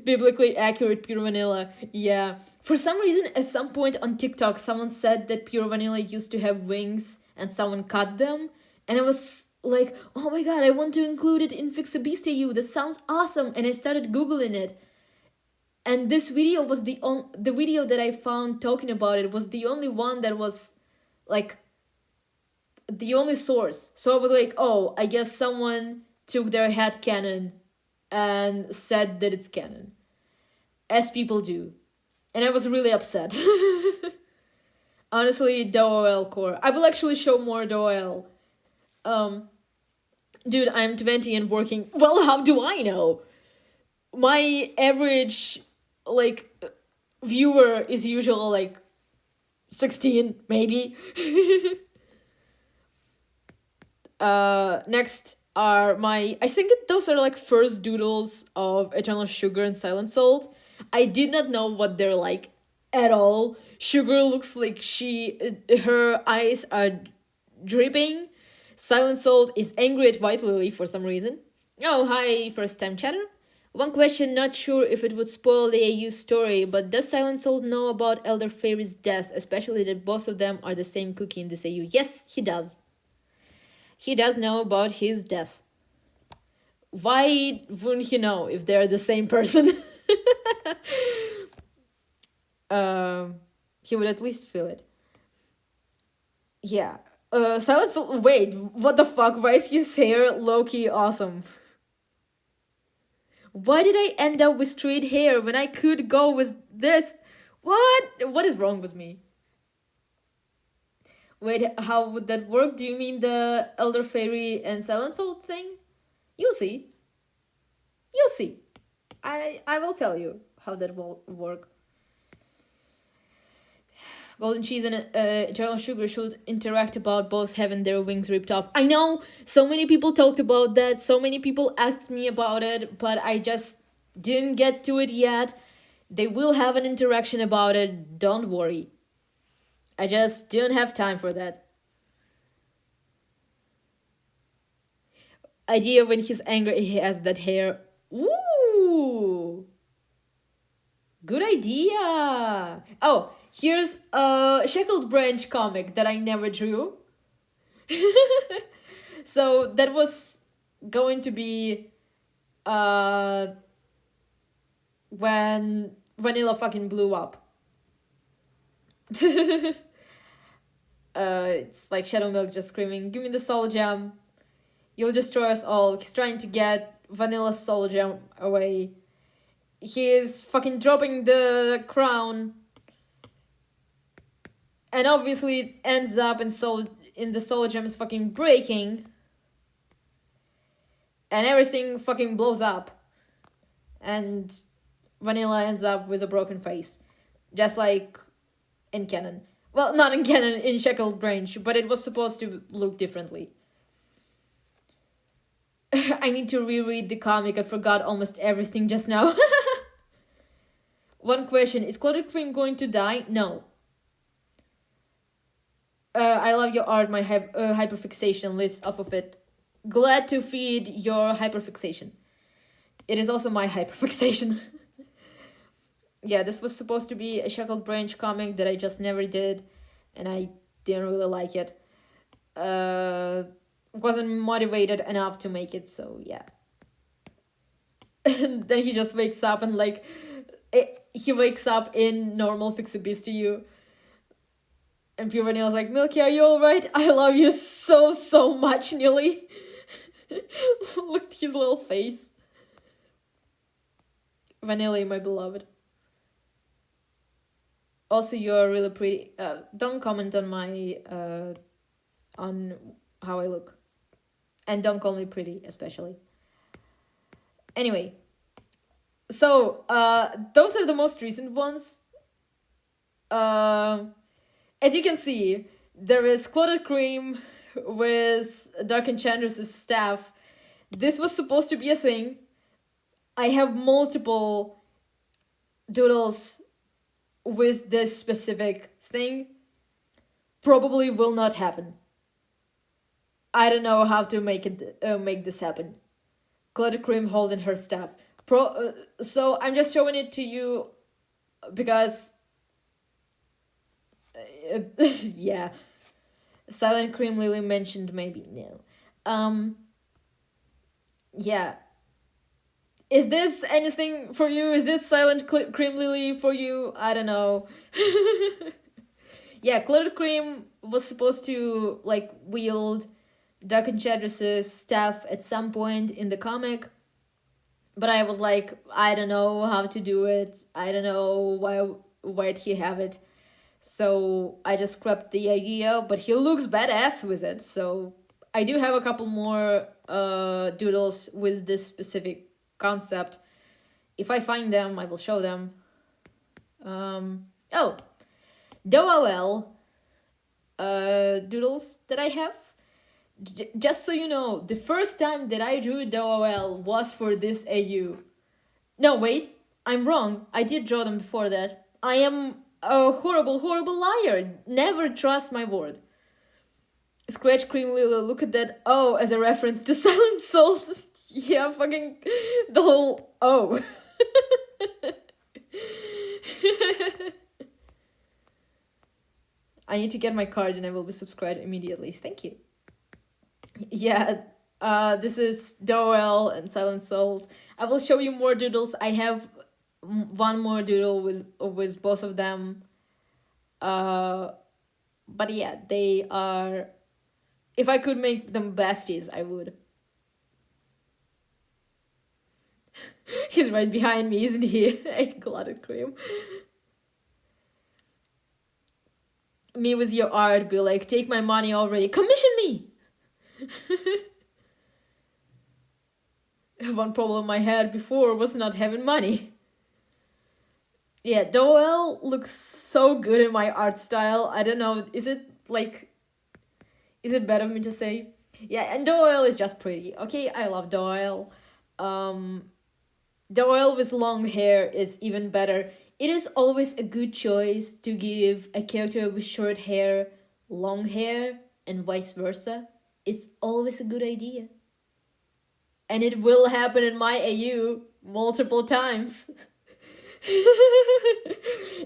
Biblically accurate pure vanilla. Yeah. For some reason, at some point on TikTok, someone said that pure vanilla used to have wings and someone cut them. And I was like, oh my god, I want to include it in Fix a Beast AU. That sounds awesome. And I started Googling it. And this video was the video that I found talking about it was the only one that was like the only source. So I was like, oh, I guess someone took their headcanon and said that it's canon. As people do. And I was really upset. Honestly, DOL core. I will actually show more DOL. Dude, I'm 20 and working. Well, how do I know? My average like viewer is usually like 16 maybe. Next are I think those are like first doodles of Eternal Sugar and Silent Salt. I did not know what they're like at all. Sugar looks like her eyes are dripping. Silent Salt is angry at White Lily for some reason. Oh, hi, first time chatter. One question, not sure if it would spoil the AU story, but does Silent Salt know about Elder Fairy's death, especially that both of them are the same cookie in this AU? Yes, he does. He does know about his death. Why wouldn't he know if they're the same person? He would at least feel it. Yeah. Silent Salt, wait, what the fuck? Why is his hair low-key awesome? Why did I end up with straight hair when I could go with this? What? What is wrong with me? Wait, how would that work? Do you mean the Elder Fairy and Silent Salt thing? You'll see. You'll see. I will tell you how that will work. Golden Cheese and Eternal Sugar should interact about both having their wings ripped off. I know, so many people talked about that, so many people asked me about it, but I just didn't get to it yet. They will have an interaction about it, don't worry. I just didn't have time for that. Idea when he's angry, he has that hair. Ooh! Good idea! Oh, here's a Shackled Branch comic that I never drew. So that was going to be when Vanilla fucking blew up. It's like Shadow Milk just screaming, give me the soul gem. You'll destroy us all. He's trying to get Vanilla Soul Gem away. He is fucking dropping the crown. And obviously it ends up in the Soul Gems fucking breaking. And everything fucking blows up. And Vanilla ends up with a broken face. Just like in canon. Well, not in canon, in Shackled Branch, but it was supposed to look differently. I need to reread the comic. I forgot almost everything just now. One question, is Clotted Cream going to die? No. I love your art, my hyperfixation lives off of it. Glad to feed your hyperfixation. It is also my hyperfixation. Yeah, this was supposed to be a Shackled Branch comic that I just never did, and I didn't really like it. Wasn't motivated enough to make it, so yeah. And then he just wakes up and like, he wakes up in normal Fixabeast and Pure Vanilla's like, Milky, are you alright? I love you so much, Nilly. Look at his little face. Vanilla, my beloved. Also, you're really pretty. Don't comment on my, on how I look. And don't call me pretty, especially. Anyway. So, those are the most recent ones. As you can see, there is Clotted Cream with Dark Enchantress's staff. This was supposed to be a thing. I have multiple doodles with this specific thing. Probably will not happen. I don't know how to make this happen. Clotted Cream holding her staff. So I'm just showing it to you because yeah. Silent Cream Lily mentioned maybe no. Yeah. Is this anything for you? Is this Silent Cream Lily for you? I don't know. Yeah, Clotted Cream was supposed to like wield Dark Enchantress's staff at some point in the comic. But I was like, I don't know how to do it. I don't know why'd he have it. So I just scrapped the idea, but he looks badass with it. So I do have a couple more doodles with this specific concept. If I find them, I will show them. Oh, DOLL doodles that I have. Just so you know, the first time that I drew DOLL was for this AU. No, wait, I'm wrong. I did draw them before that. I am a horrible liar. Never trust my word. Scratch Cream Lily, look at that O as a reference to Silent Souls. Yeah, fucking the whole O. I need to get my card and I will be subscribed immediately. Thank you. Yeah, this is DOL and Silent Souls. I will show you more doodles. I have one more doodle with both of them. But yeah, they are... If I could make them besties, I would. He's right behind me, isn't he? Clotted Cream. Me with your art, be like, take my money already. Commission me! One problem I had before was not having money. Yeah, DOL looks so good in my art style. I don't know, is it bad of me to say? Yeah, and DOL is just pretty. Okay, I love DOL. DOL with long hair is even better. It is always a good choice to give a character with short hair long hair and vice versa. It's always a good idea. And it will happen in my AU multiple times.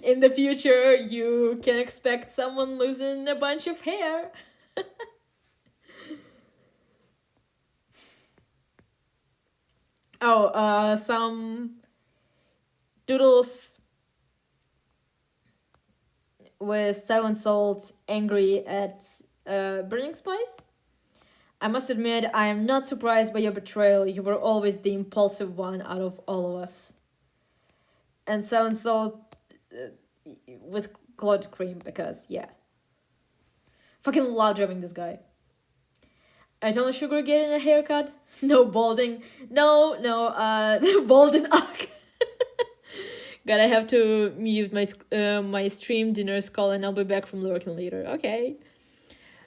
In the future, you can expect someone losing a bunch of hair. Some doodles with Silent Souls angry at Burning Spice. I must admit, I am not surprised by your betrayal. You were always the impulsive one out of all of us. And so and so was Claude Cream because, yeah. Fucking love driving this guy. I told Sugar getting a haircut. No balding. No, balding arc. God, I have to mute my stream dinner's call and I'll be back from lurking later. Okay.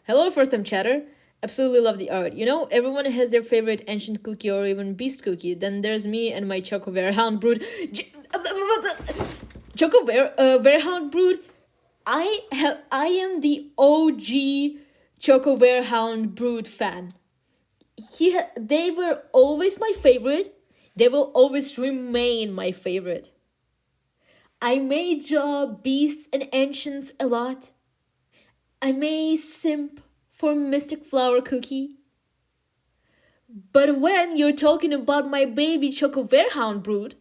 Hello, first time chatter. Absolutely love the art. You know, everyone has their favorite ancient cookie or even beast cookie. Then there's me and my Choco Bear Hound Brood. Choco Bear Hound Brood. I am the OG Choco Bear Hound Brood fan. They were always my favorite. They will always remain my favorite. I may draw beasts and ancients a lot. I may simp for Mystic Flower Cookie. But when you're talking about my baby Choco Bear Hound Brood,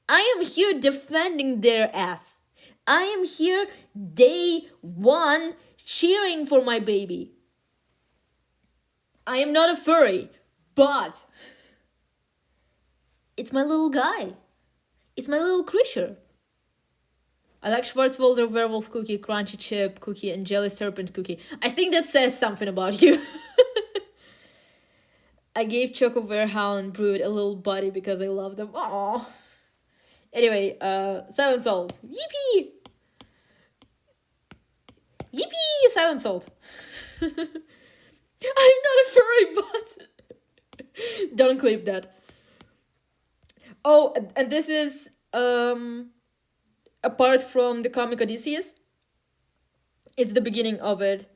I am here defending their ass. I am here day one cheering for my baby. I am not a furry, but it's my little guy. It's my little creature. I like Schwarzwälder Werewolf Cookie, Crunchy Chip Cookie, and Jelly Serpent Cookie. I think that says something about you. I gave Choco Bear Hound Brood a little buddy because I love them. Aww. Anyway, Silent Salt. Yippee! Yippee! Silent Salt. I'm not a furry, but... Don't clip that. Oh, and this is... apart from the comic Odysseus, it's the beginning of it,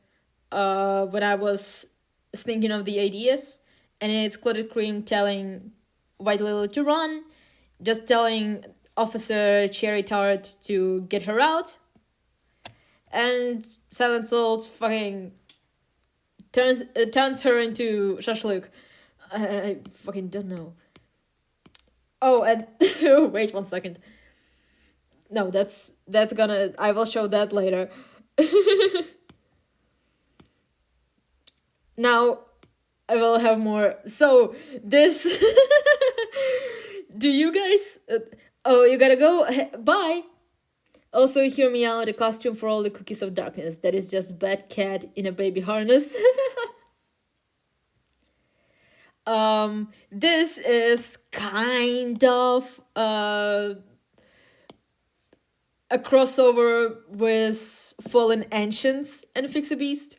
when I was thinking of the ideas, and it's Clotted Cream telling White Lily to run, just telling Officer Cherry Tart to get her out, and Silent Salt fucking turns her into Shashlik. I fucking don't know. Oh, and wait 1 second. No, that's gonna... I will show that later. Now, I will have more. So, this... Do you guys... oh, you gotta go? Bye! Also, hear me out, a costume for all the Cookies of Darkness. That is just Bad Cat in a baby harness. This is kind of... a crossover with Fallen Ancients and Fix a Beast.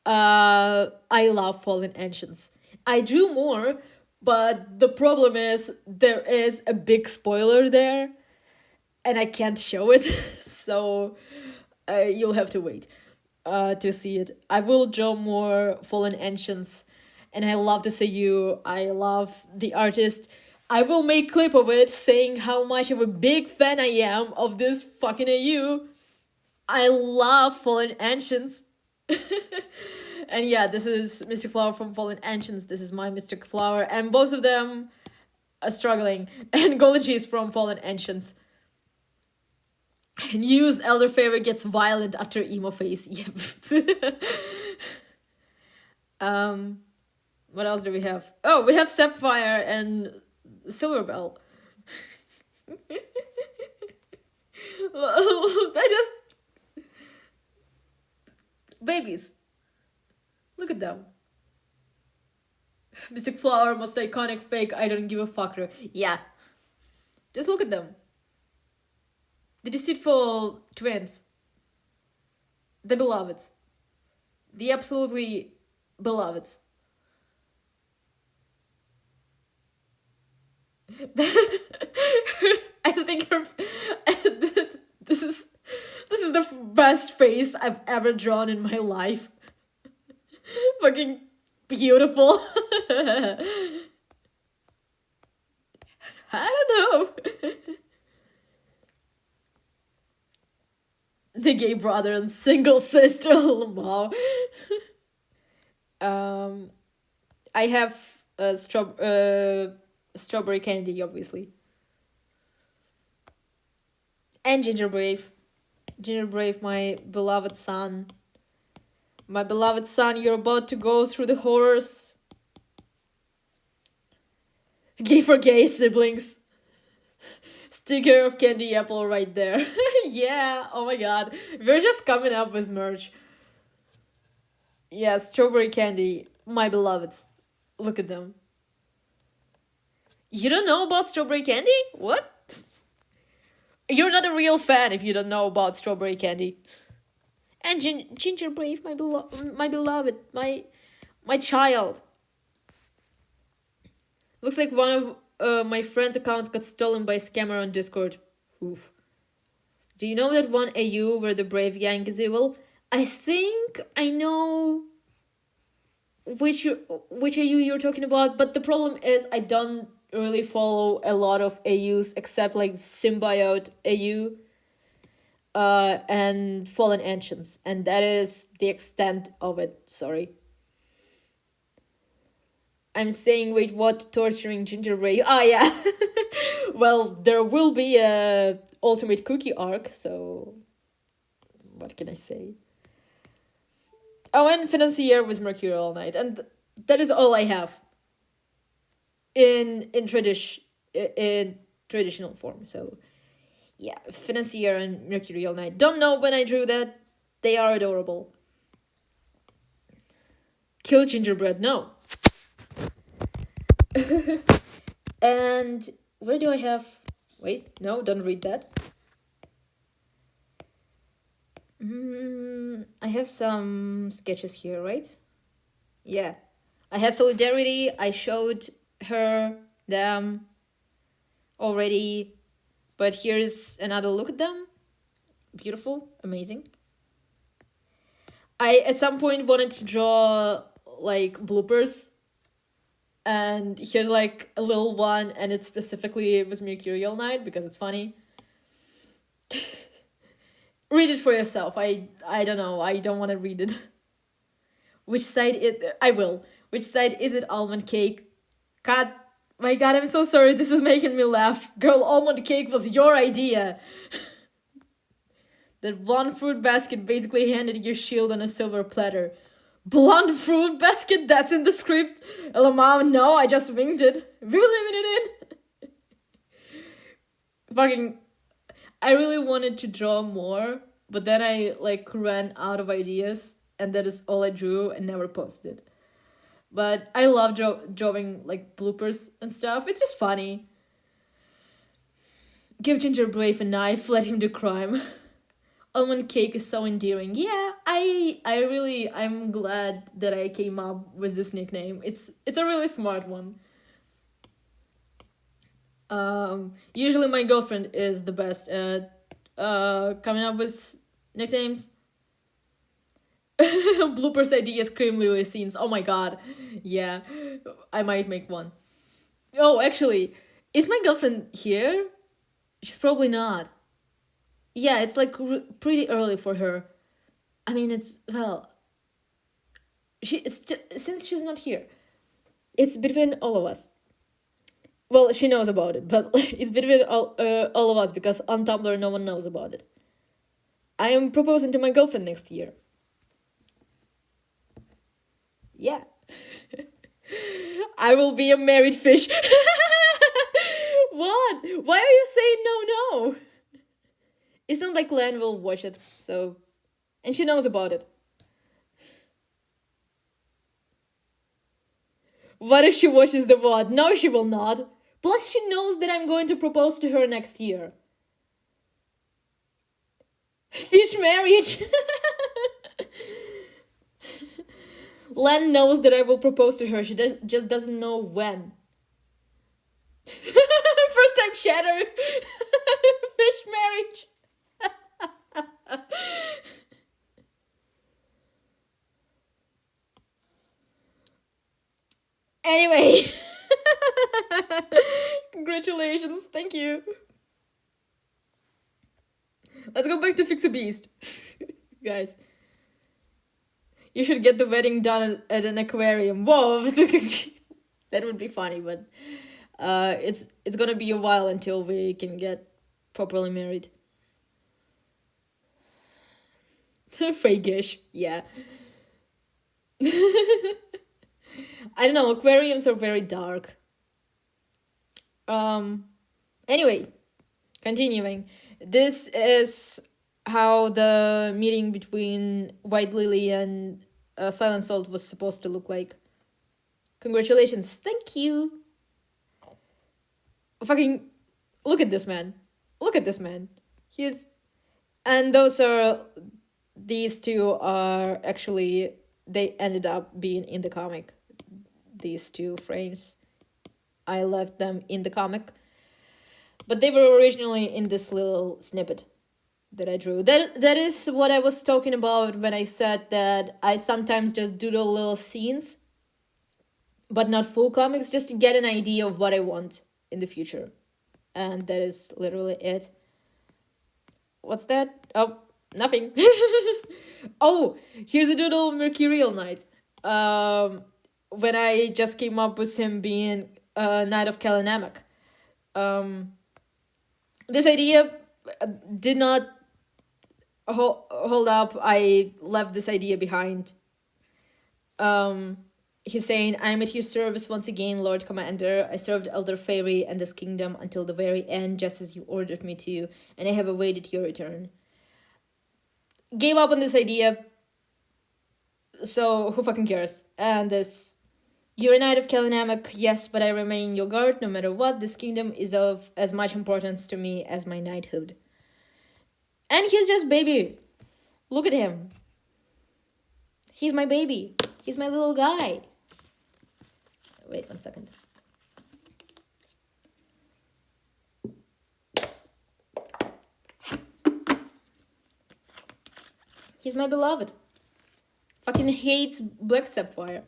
I love Fallen Ancients. I drew more, but the problem is there is a big spoiler there, and I can't show it, so you'll have to wait to see it. I will draw more Fallen Ancients, and I love the Seiyuu. I love the artist. I will make a clip of it saying how much of a big fan I am of this fucking AU. I love Fallen Ancients. And yeah, this is Mystic Flower from Fallen Ancients. This is my Mystic Flower. And both of them are struggling. And Golden Cheese from Fallen Ancients. News Elderfavor gets violent after emo face. Yep. What else do we have? Oh, we have Sapphire and Silverbell. I just... Babies. Look at them. Mystic Flower, most iconic fake, I don't give a fucker. Yeah. Just look at them. The deceitful twins. The beloveds. The absolutely beloveds. I think this is the best face I've ever drawn in my life. Fucking beautiful. I don't know. The gay brother and single sister. Wow. I have a strawberry candy, obviously. And Ginger Brave. Ginger Brave, my beloved son. My beloved son, you're about to go through the horrors. Gay for gay siblings. Sticker of candy apple right there. Yeah, oh my god. We're just coming up with merch. Yeah, strawberry candy. My beloveds. Look at them. You don't know about strawberry candy? What? You're not a real fan if you don't know about strawberry candy. And Ginger Brave, my beloved, my child. Looks like one of my friend's accounts got stolen by a scammer on Discord. Oof. Do you know that one AU where the brave Yang is evil? I think I know which AU you're talking about, but the problem is I don't really follow a lot of AUs except like Symbiote AU and Fallen Ancients, and that is the extent of it. Sorry. I'm saying, wait, what? Torturing Ginger Ray? Ah, yeah. Well, there will be a Ultimate Cookie arc, so what can I say? Oh, and Financier with Mercurial All Night, and that is all I have in traditional form. So yeah, Financier and Mercurial Night. Don't know when I drew that. They are adorable. Kill gingerbread, no. And where do I have... Wait, no, don't read that. I have some sketches here, right? Yeah. I have Solidarity. I showed her them already. But here's another look at them. Beautiful. Amazing. I, at some point, wanted to draw, like, bloopers. And here's, like, a little one. And it's specifically with Mercurial Night because it's funny. Read it for yourself. I don't know. I don't want to read it. Which side it... I will. Which side is it, almond cake? God, my god, I'm so sorry. This is making me laugh. Girl, almond cake was your idea. That blonde fruit basket basically handed you shield on a silver platter. Blonde fruit basket? That's in the script? Lamau, no, I just winged it. We're leaving it in. Fucking... I really wanted to draw more, but then I, like, ran out of ideas, and that is all I drew and never posted. But I love drawing, like, bloopers and stuff. It's just funny. Give Ginger Brave a knife, let him do crime. Almond cake is so endearing. Yeah, I'm glad that I came up with this nickname. It's a really smart one. Usually my girlfriend is the best at coming up with nicknames. Bloopers ideas, cream lily scenes. Oh my god. Yeah, I might make one. Oh, actually, is my girlfriend here? She's probably not. Yeah, it's like pretty early for her. I mean, it's, well, since she's not here, it's between all of us. Well, she knows about it, but it's between all of us because on Tumblr no one knows about it. I am proposing to my girlfriend next year. Yeah. I will be a married fish. What? Why are you saying no? It's not like Lan will watch it, so... And she knows about it. What if she watches the VOD? No, she will not. Plus, she knows that I'm going to propose to her next year. Fish marriage! Lan knows that I will propose to her. She just doesn't know when. First time chatter. Fish marriage. Anyway. Congratulations. Thank you. Let's go back to Fix a Beast. Guys. You should get the wedding done at an aquarium. Whoa. That would be funny, but it's gonna be a while until we can get properly married. Fake-ish, yeah. I don't know, aquariums are very dark. Anyway, continuing. This is how the meeting between White Lily and Silent Salt was supposed to look like. Congratulations. Thank you. Fucking look at this man. Look at this man. He's and these two are actually, they ended up being in the comic. These two frames. I left them in the comic. But they were originally in this little snippet that I drew. That is what I was talking about when I said that I sometimes just doodle little scenes, but not full comics, just to get an idea of what I want in the future. And that is literally it. What's that? Oh, nothing. Oh, here's a doodle Mercurial Knight. When I just came up with him being Knight of Kalanamak. This idea did not hold up. I left this idea behind. He's saying, I'm at your service once again, Lord Commander. I served Elder Fairy and this kingdom until the very end, just as you ordered me to, and I have awaited your return. Gave up on this idea, so who fucking cares? And this, you're a Knight of Kalanamak, yes, but I remain your guard no matter what. This kingdom is of as much importance to me as my knighthood. And he's just baby. Look at him. He's my baby. He's my little guy. Wait 1 second. He's my beloved. Fucking hates Black Sapphire.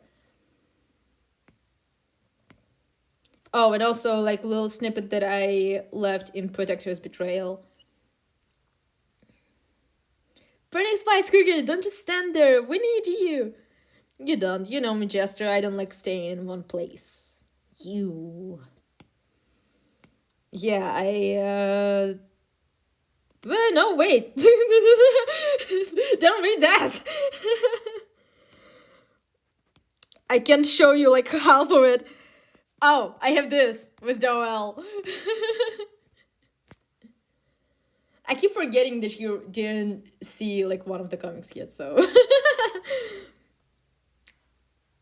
Oh, and also, like, a little snippet that I left in Protector's Betrayal. Burning Spice Cookie, don't just stand there. We need you. You don't. You know me, Jester. I don't like staying in one place. You. Yeah, well, no, wait. Don't read that. I can show you, like, half of it. Oh, I have this with Joel. I keep forgetting that you didn't see, like, one of the comics yet, so...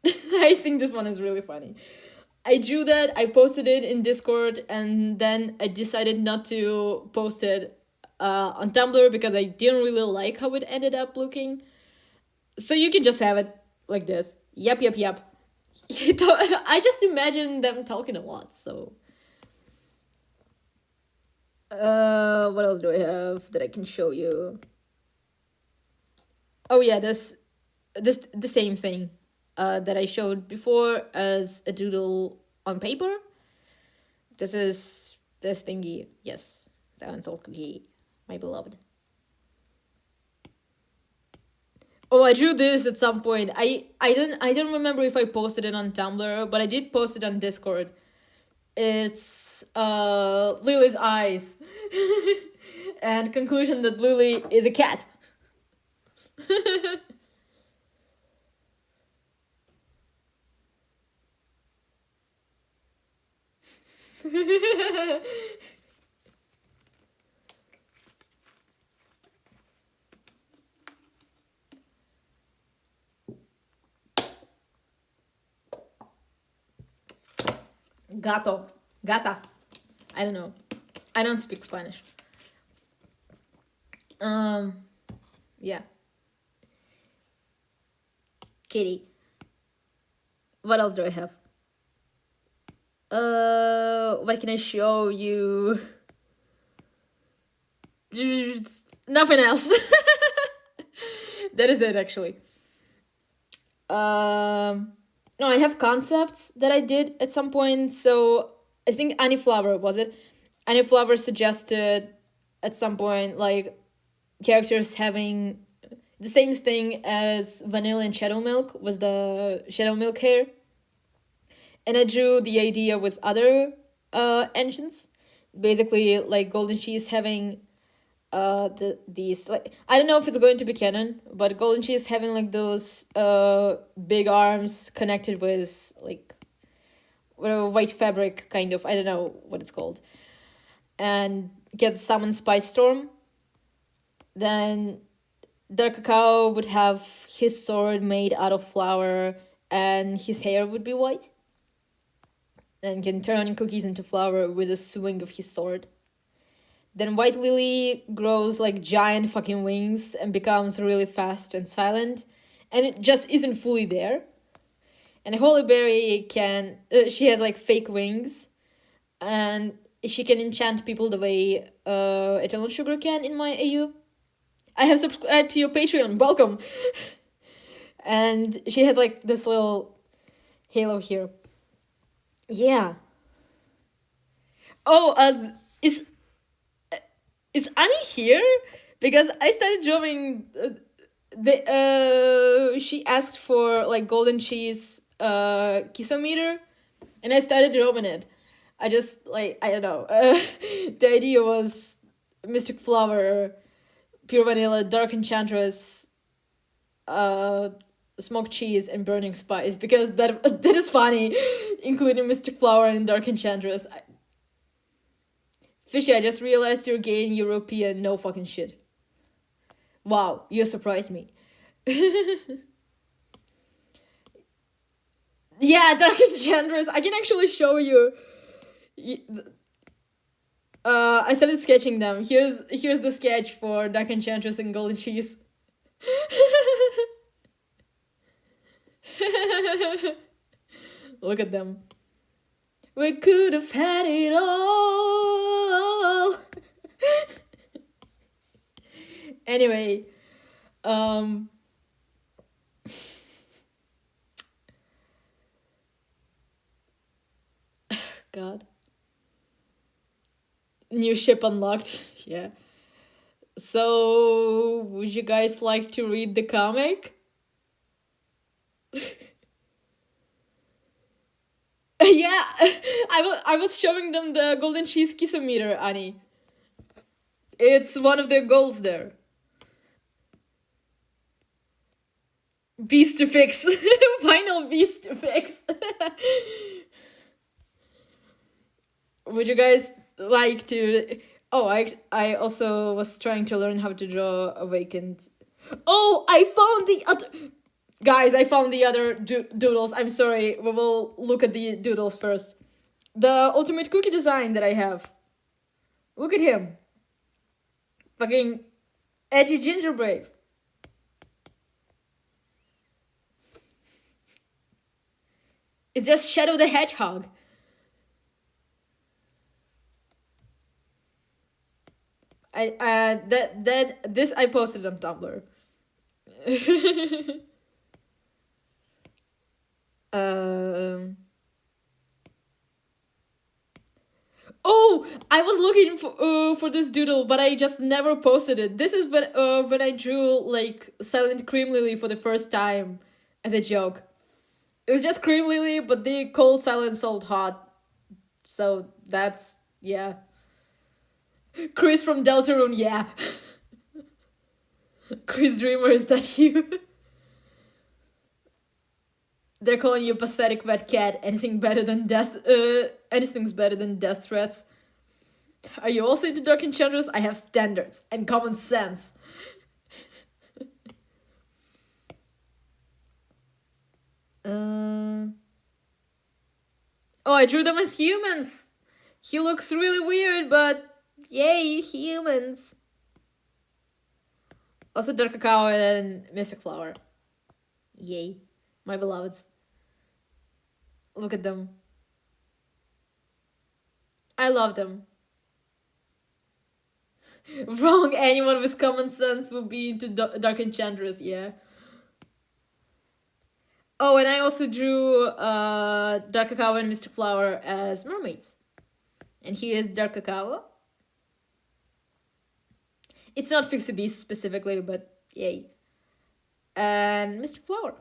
I think this one is really funny. I drew that, I posted it in Discord, and then I decided not to post it on Tumblr because I didn't really like how it ended up looking. So you can just have it like this. Yep. I just imagine them talking a lot, so... what else do I have that I can show you? Oh yeah, this the same thing that I showed before as a doodle on paper. This is this thingy. Yes, Silent Salt Cookie, my beloved. Oh, I drew this at some point. I don't remember if I posted it on Tumblr, but I did post it on Discord. It's Lily's eyes. And conclusion that Lily is a cat. Gato. Gata. I don't know. I don't speak Spanish. Yeah. Kitty. What else do I have? What can I show you? Nothing else. That is it, actually. No, I have concepts that I did at some point. So I think Annie Flower, was it? Annie Flower suggested at some point, like, characters having the same thing as Vanilla and Shadow Milk was the Shadow Milk hair. And I drew the idea with other engines. Basically, like, Golden Cheese having these, like, I don't know if it's going to be canon, but Golden Cheese having like those big arms connected with like whatever white fabric kind of, I don't know what it's called, and get summon Spice Storm. Then Dark Cacao would have his sword made out of flour and his hair would be white. And can turn cookies into flour with a swing of his sword. Then White Lily grows like giant fucking wings and becomes really fast and silent. And it just isn't fully there. And Holy Berry can... she has like fake wings. And she can enchant people the way Eternal Sugar can in my AU. I have subscribed to your Patreon. Welcome! And she has like this little halo here. Yeah. Oh, is Annie here? Because I started drawing she asked for like Golden Cheese Kisometer, and I started drawing it. I just like, I don't know. The idea was Mystic Flower, Pure Vanilla, Dark Enchantress, Smoked Cheese, and Burning Spice, because that is funny, including Mystic Flower and Dark Enchantress. Fishy, I just realized you're gay and European. No fucking shit. Wow, you surprised me. Yeah, Dark Enchantress. I can actually show you. I started sketching them. Here's the sketch for Dark Enchantress and Golden Cheese. Look at them. We could have had it all. Anyway, God. New ship unlocked. Yeah. So, would you guys like to read the comic? Yeah, I was showing them the Golden Cheese Kisometer, Annie. It's one of their goals there. Beast to fix. Final beast to fix. Would you guys like to... Oh, I also was trying to learn how to draw Awakened. Oh, I found the other... Guys, I found the other doodles. I'm sorry. We will look at the doodles first. The Ultimate Cookie design that I have. Look at him. Fucking edgy gingerbread. It's just Shadow the Hedgehog. This I posted on Tumblr. Oh, I was looking for this doodle, but I just never posted it. This is when I drew like Silent Cream Lily for the first time as a joke. It was just Cream Lily, but they called Silent Salt hot. So that's, yeah. Chris from Deltarune, yeah. Chris Dreamer, is that you? They're calling you pathetic wet cat. Anything's better than death threats. Are you also into Dark Enchantress? I have standards and common sense. Oh, I drew them as humans. He looks really weird, but yay, humans. Also Dark Cacao and Mystic Flower. Yay, my beloveds. Look at them. I love them. Wrong, anyone with common sense will be into Dark Enchantress, yeah. Oh, and I also drew Dark Cacao and Mystic Flower as mermaids. And here is Dark Cacao. It's not Fixie Beast specifically, but yay. And Mystic Flower.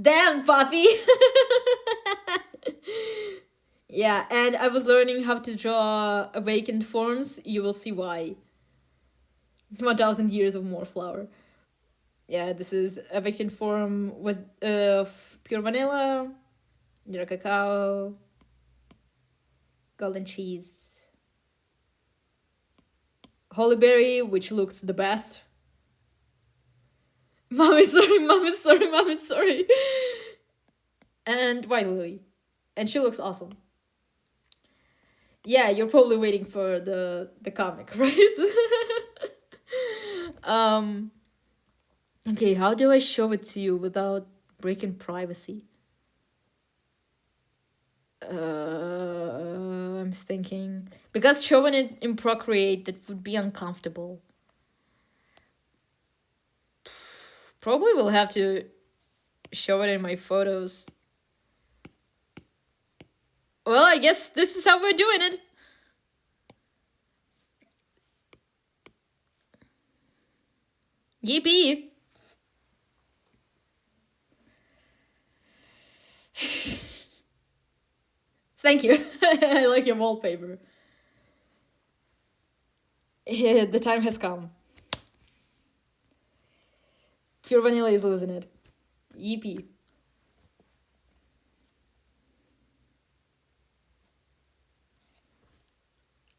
Damn, Poppy! Yeah, and I was learning how to draw awakened forms. You will see why. 1000 years of more flour. Yeah, this is awakened form with pure vanilla, dark cacao, golden cheese, holy berry, which looks the best. Mommy, sorry, mommy, sorry, mommy, sorry. And white lily. And she looks awesome. Yeah, you're probably waiting for the comic, right? um okay, how do I show it to you without breaking privacy? I'm thinking because showing it in Procreate that would be uncomfortable. Probably will have to show it in my photos. Well, I guess this is how we're doing it. Yippee! Thank you. I like your wallpaper. The time has come. Pure Vanilla is losing it. Yippee.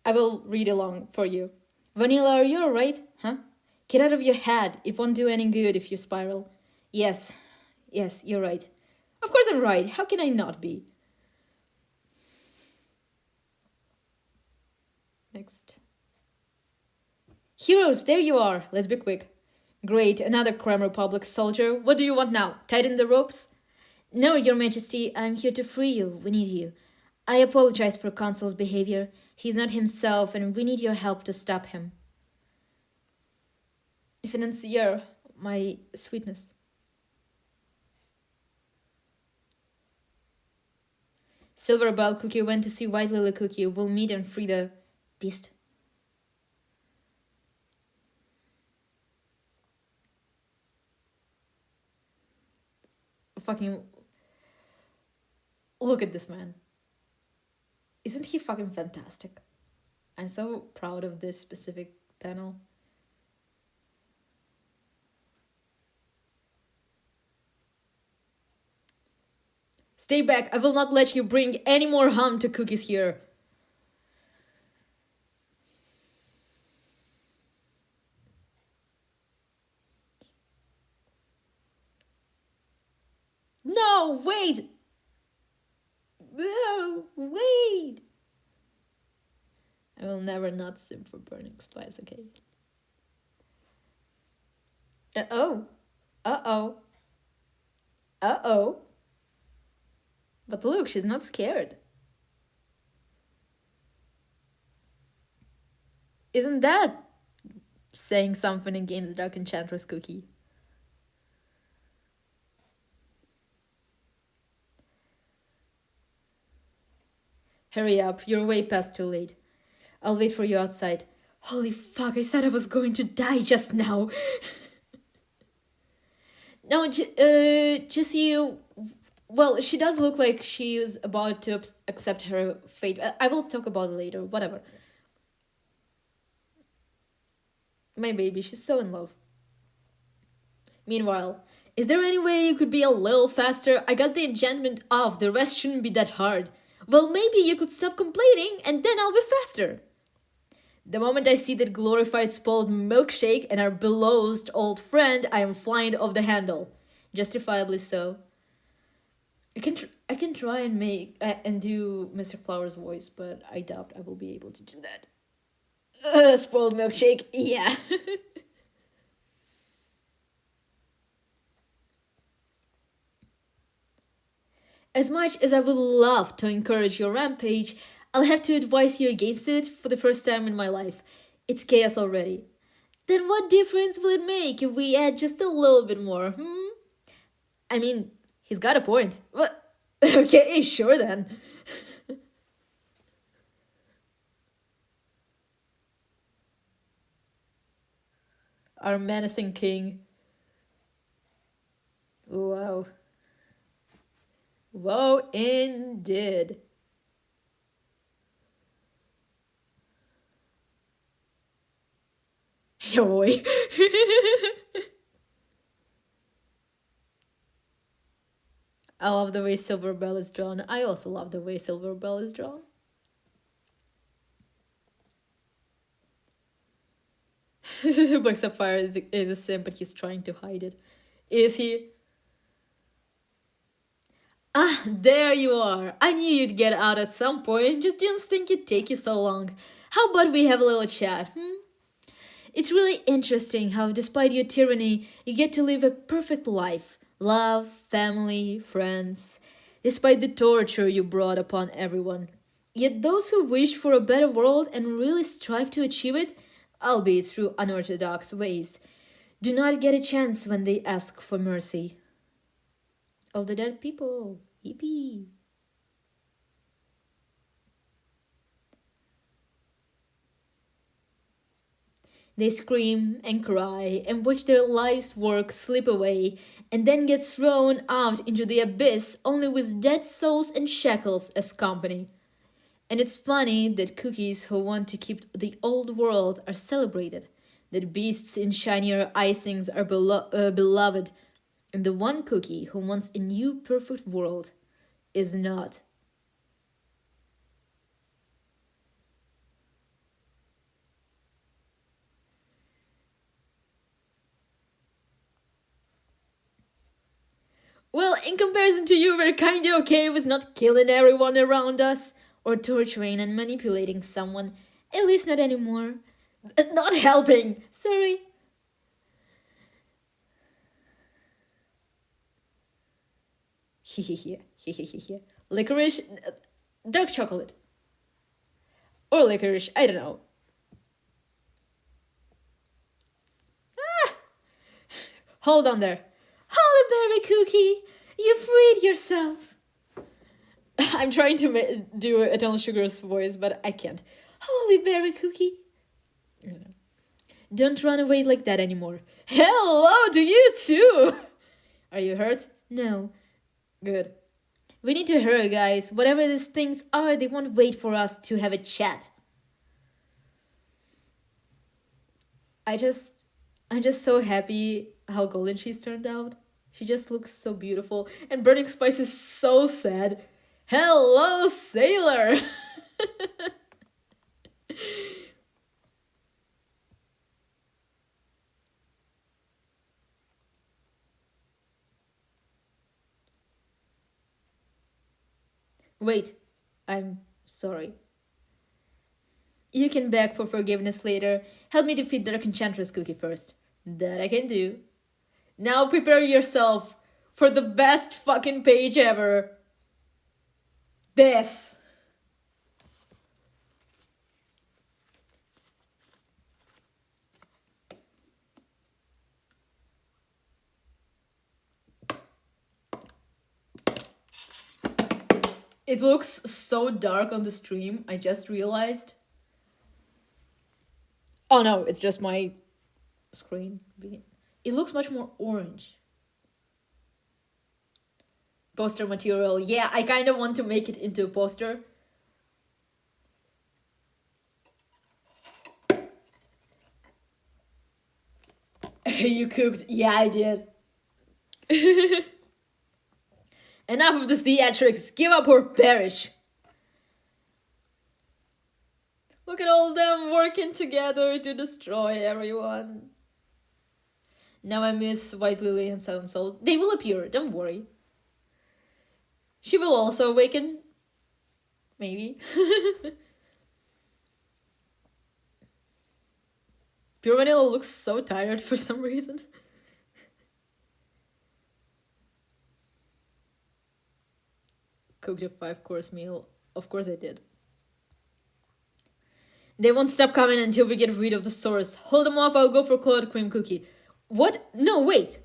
I will read along for you. Vanilla, are you alright? Huh? Get out of your head. It won't do any good if you spiral. Yes. Yes, you're right. Of course I'm right. How can I not be? Next. Heroes, there you are. Let's be quick. Great, another Crime Republic soldier. What do you want now? Tighten the ropes? No, Your Majesty, I'm here to free you. We need you. I apologize for Consul's behavior. He's not himself, and we need your help to stop him. Financier, my sweetness. Silver Bell Cookie went to see White Lily Cookie. We'll meet and free the beast. Fucking look at this man. Isn't he fucking fantastic? I'm so proud of this specific panel. Stay back. I will not let you bring any more harm to Cookies here. No, wait. No, wait. I will never not simp for burning spice, okay? Uh-oh. Uh-oh. Uh-oh. But look, she's not scared. Isn't that saying something against Dark Enchantress Cookie? Hurry up, you're way past too late. I'll wait for you outside. Holy fuck, I thought I was going to die just now. No, just you. Well, she does look like she is about to accept her fate. I will talk about it later, whatever. My baby, she's so in love. Meanwhile, is there any way you could be a little faster? I got the enchantment off, the rest shouldn't be that hard. Well, maybe you could stop complaining and then I'll be faster. The moment I see that glorified spoiled milkshake and our beloved old friend, I am flying off the handle. Justifiably so. I can try and make and do Mr. Flower's voice, but I doubt I will be able to do that. Spoiled milkshake, yeah. As much as I would love to encourage your rampage, I'll have to advise you against it for the first time in my life. It's chaos already. Then what difference will it make if we add just a little bit more, I mean, he's got a point. What? Okay, sure then. Our menacing king. Wow. Whoa, indeed. Yeah, boy. I love the way Silver Bell is drawn. I also love the way Silver Bell is drawn. Black Sapphire is a simp, but he's trying to hide it. Is he? Ah, there you are. I knew you'd get out at some point, just didn't think it'd take you so long. How about we have a little chat, hmm? It's really interesting how, despite your tyranny, you get to live a perfect life. Love, family, friends. Despite the torture you brought upon everyone. Yet those who wish for a better world and really strive to achieve it, albeit through unorthodox ways, do not get a chance when they ask for mercy. All the dead people. Yippee. They scream and cry and watch their life's work slip away and then get thrown out into the abyss only with dead souls and shackles as company. And it's funny that cookies who want to keep the old world are celebrated, that beasts in shinier icings are beloved, and the one cookie who wants a new perfect world is not. Well, in comparison to you, we're kinda okay with not killing everyone around us, or torturing and manipulating someone. At least not anymore. Not helping! Sorry. Hehehe. Licorice? Dark chocolate. Or licorice, I don't know. Hold on there. Hollyberry Cookie, you freed yourself. I'm trying to do Eternal Sugar's voice, but I can't. Hollyberry Cookie. Don't run away like that anymore. Hello to you too! Are you hurt? No. Good. We need to hurry, guys. Whatever these things are, they won't wait for us to have a chat. I'm just so happy how golden she's turned out. She just looks so beautiful. And Burning Spice is so sad. Hello, sailor! Wait, I'm sorry. You can beg for forgiveness later. Help me defeat Dark Enchantress Cookie first. That I can do. Now prepare yourself for the best fucking page ever. This. It looks so dark on the stream, I just realized. Oh no, it's just my screen. It looks much more orange. Poster material. Yeah, I kind of want to make it into a poster. You cooked. Yeah, I did. Enough of the theatrics. Give up or perish. Look at all of them working together to destroy everyone. Now I miss White Lily and Silent Soul. They will appear, don't worry. She will also awaken. Maybe. Pure Vanilla looks so tired for some reason. Cooked a 5-course meal. Of course I did. They won't stop coming until we get rid of the source. Hold them off, I'll go for Cloud Cream Cookie. What? No, wait!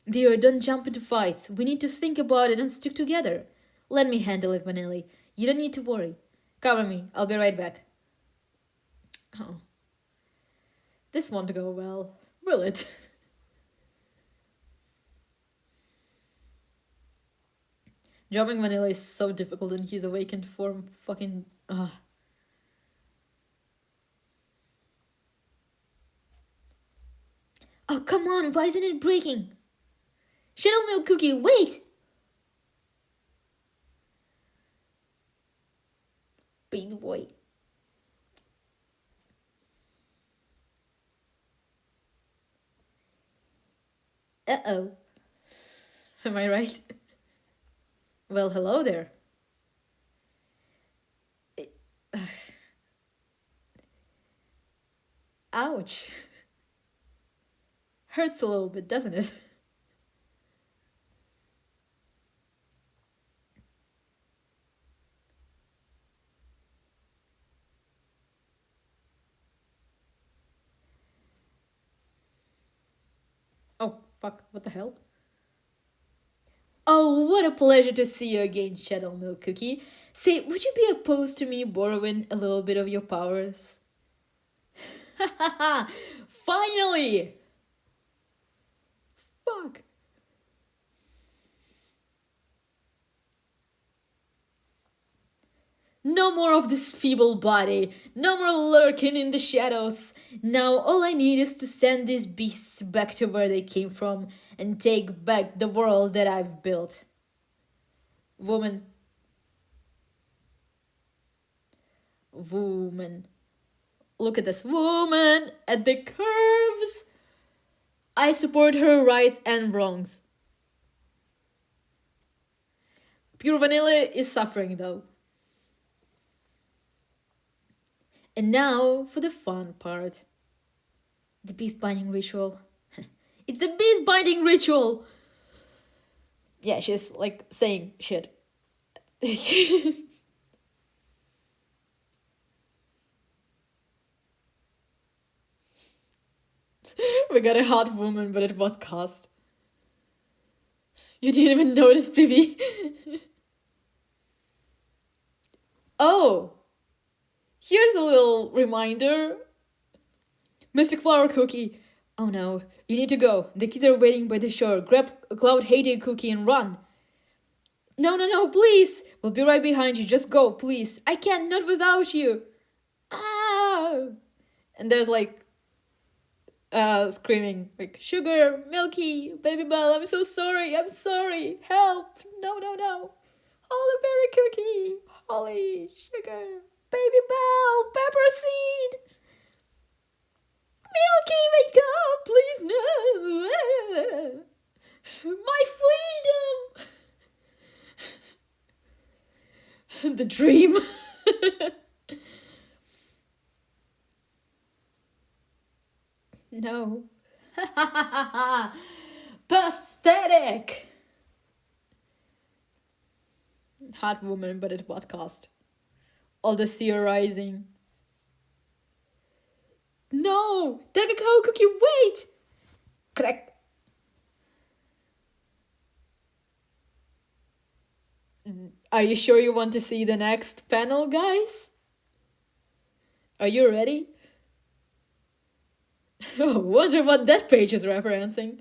Dear, don't jump into fights. We need to think about it and stick together. Let me handle it, Vanilli. You don't need to worry. Cover me. I'll be right back. Oh. This won't go well, will it? Dropping Vanilla is so difficult in his awakened form. Fucking... Oh, come on, why isn't it breaking? Shadow Milk Cookie, wait! Baby boy. Uh-oh. Am I right? Well, hello there. Ouch. Hurts a little bit, doesn't it? Oh, fuck, what the hell? Oh, what a pleasure to see you again, Shadow Milk Cookie. Say, would you be opposed to me borrowing a little bit of your powers? Finally! Fuck. No more of this feeble body. No more lurking in the shadows. Now all I need is to send these beasts back to where they came from and take back the world that I've built. Woman. Woman. Look at this woman, at the curves. I support her rights and wrongs. Pure Vanilla is suffering though. And now for the fun part. The beast binding ritual. It's the beast binding ritual! Yeah, she's like saying shit. We got a hot woman, but at what cost? You didn't even notice, PV. Oh! Here's a little reminder. Mystic Flower Cookie. Oh no, you need to go. The kids are waiting by the shore. Grab a Cloud Hated Cookie and run. No, please. We'll be right behind you. Just go, please. I can't, not without you. Ah! And there's like screaming like, Sugar, Milky, Baby Bell, I'm so sorry, I'm sorry, help, no. Holly Berry Cookie, Holly, Sugar, Baby Bell, Pepper Seed, Milky, wake up, please, no, my freedom, the dream. No. Pathetic! Hot woman, but at what cost? All the theorizing. No! Dark Cacao Cookie, wait! Crack. Are you sure you want to see the next panel, guys? Are you ready? Oh, wonder what that page is referencing.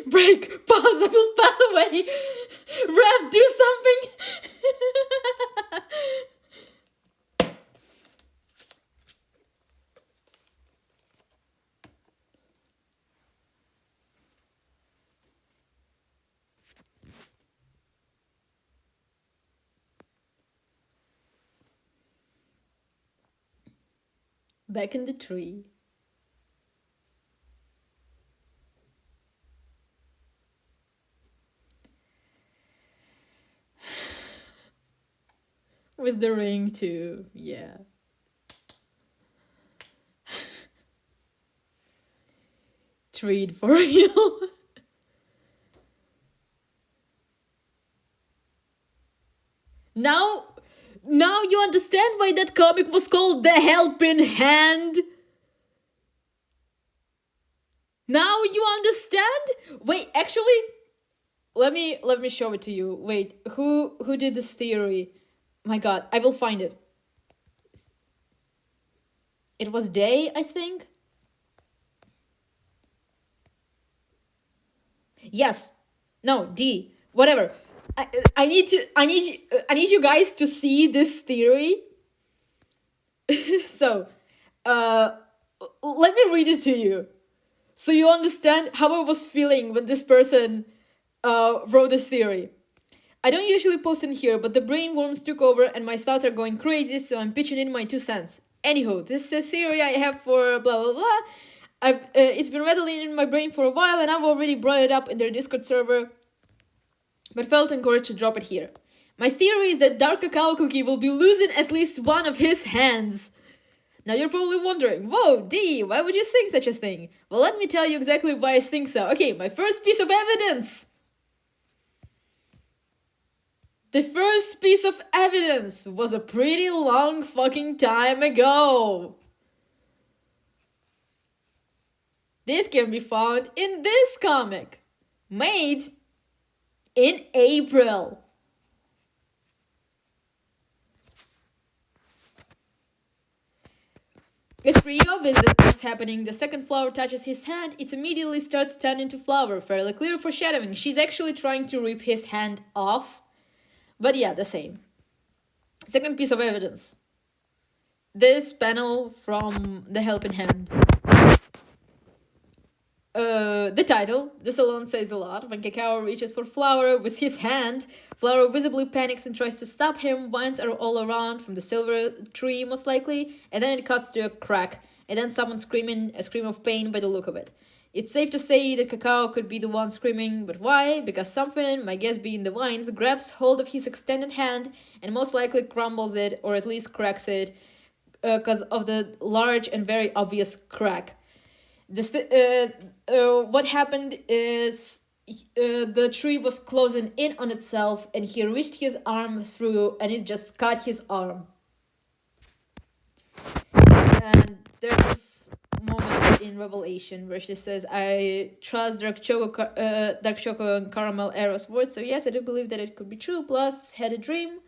Break! Pause! I will pass away! Rev, do something! Back in the tree. With the ring too, yeah. Treat for real. Now you understand why that comic was called The Helping Hand? Now you understand? Wait, actually, let me show it to you. Wait, who did this theory? My god, I will find it. It was day, I think. Yes. No, D. Whatever. I need you guys to see this theory. So, uh, let me read it to you, so you understand how I was feeling when this person wrote this theory. I don't usually post in here, but the brain worms took over and my thoughts are going crazy, so I'm pitching in my 2 cents. Anywho, this is a theory I have for blah blah blah. It's been rattling in my brain for a while, and I've already brought it up in their Discord server, but felt encouraged to drop it here. My theory is that Dark Cacao Cookie will be losing at least one of his hands. Now you're probably wondering, whoa, D, why would you think such a thing? Well, let me tell you exactly why I think so. Okay, my first piece of evidence. The first piece of evidence was a pretty long fucking time ago. This can be found in this comic, made in April. It's pretty obvious that what's happening. The second flower touches his hand, it immediately starts turning to flower. Fairly clear foreshadowing. She's actually trying to rip his hand off. But yeah, the same. Second piece of evidence. This panel from The Helping Hand. The title, this alone says a lot. When Cacao reaches for Flower with his hand, Flower visibly panics and tries to stop him. Vines are all around, from the silver tree most likely, and then it cuts to a crack, and then someone screaming a scream of pain by the look of it. It's safe to say that Cacao could be the one screaming, but why? Because something, my guess being the vines, grabs hold of his extended hand and most likely crumbles it, or at least cracks it, because of the large and very obvious crack. What happened is the tree was closing in on itself, and he reached his arm through, and it just cut his arm. And there's this moment in Revelation where she says, "I trust Dark Choco and Caramel Arrow's words." So yes, I do believe that it could be true. Plus, had a dream,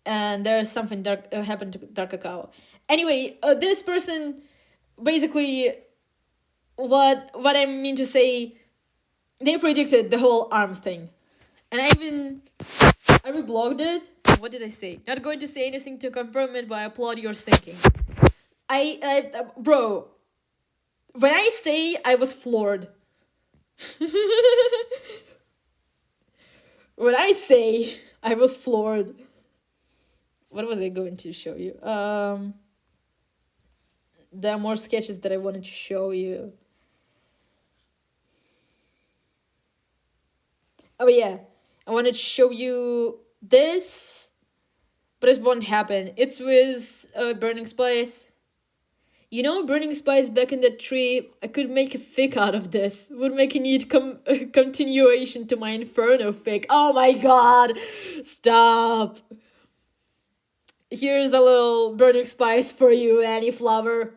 and there's something dark happened to Dark Cacao. Anyway, this person basically. What I mean to say, they predicted the whole arms thing. And I reblogged it. What did I say? Not going to say anything to confirm it, but I applaud your thinking. Bro, when I say I was floored. When I say I was floored. What was I going to show you? There are more sketches that I wanted to show you. Oh yeah, I wanted to show you this, but it won't happen. It's with Burning Spice. You know, Burning Spice back in the tree, I could make a fic out of this. Would make a neat continuation to my Inferno fic. Oh my god, stop. Here's a little Burning Spice for you, Annie Flower.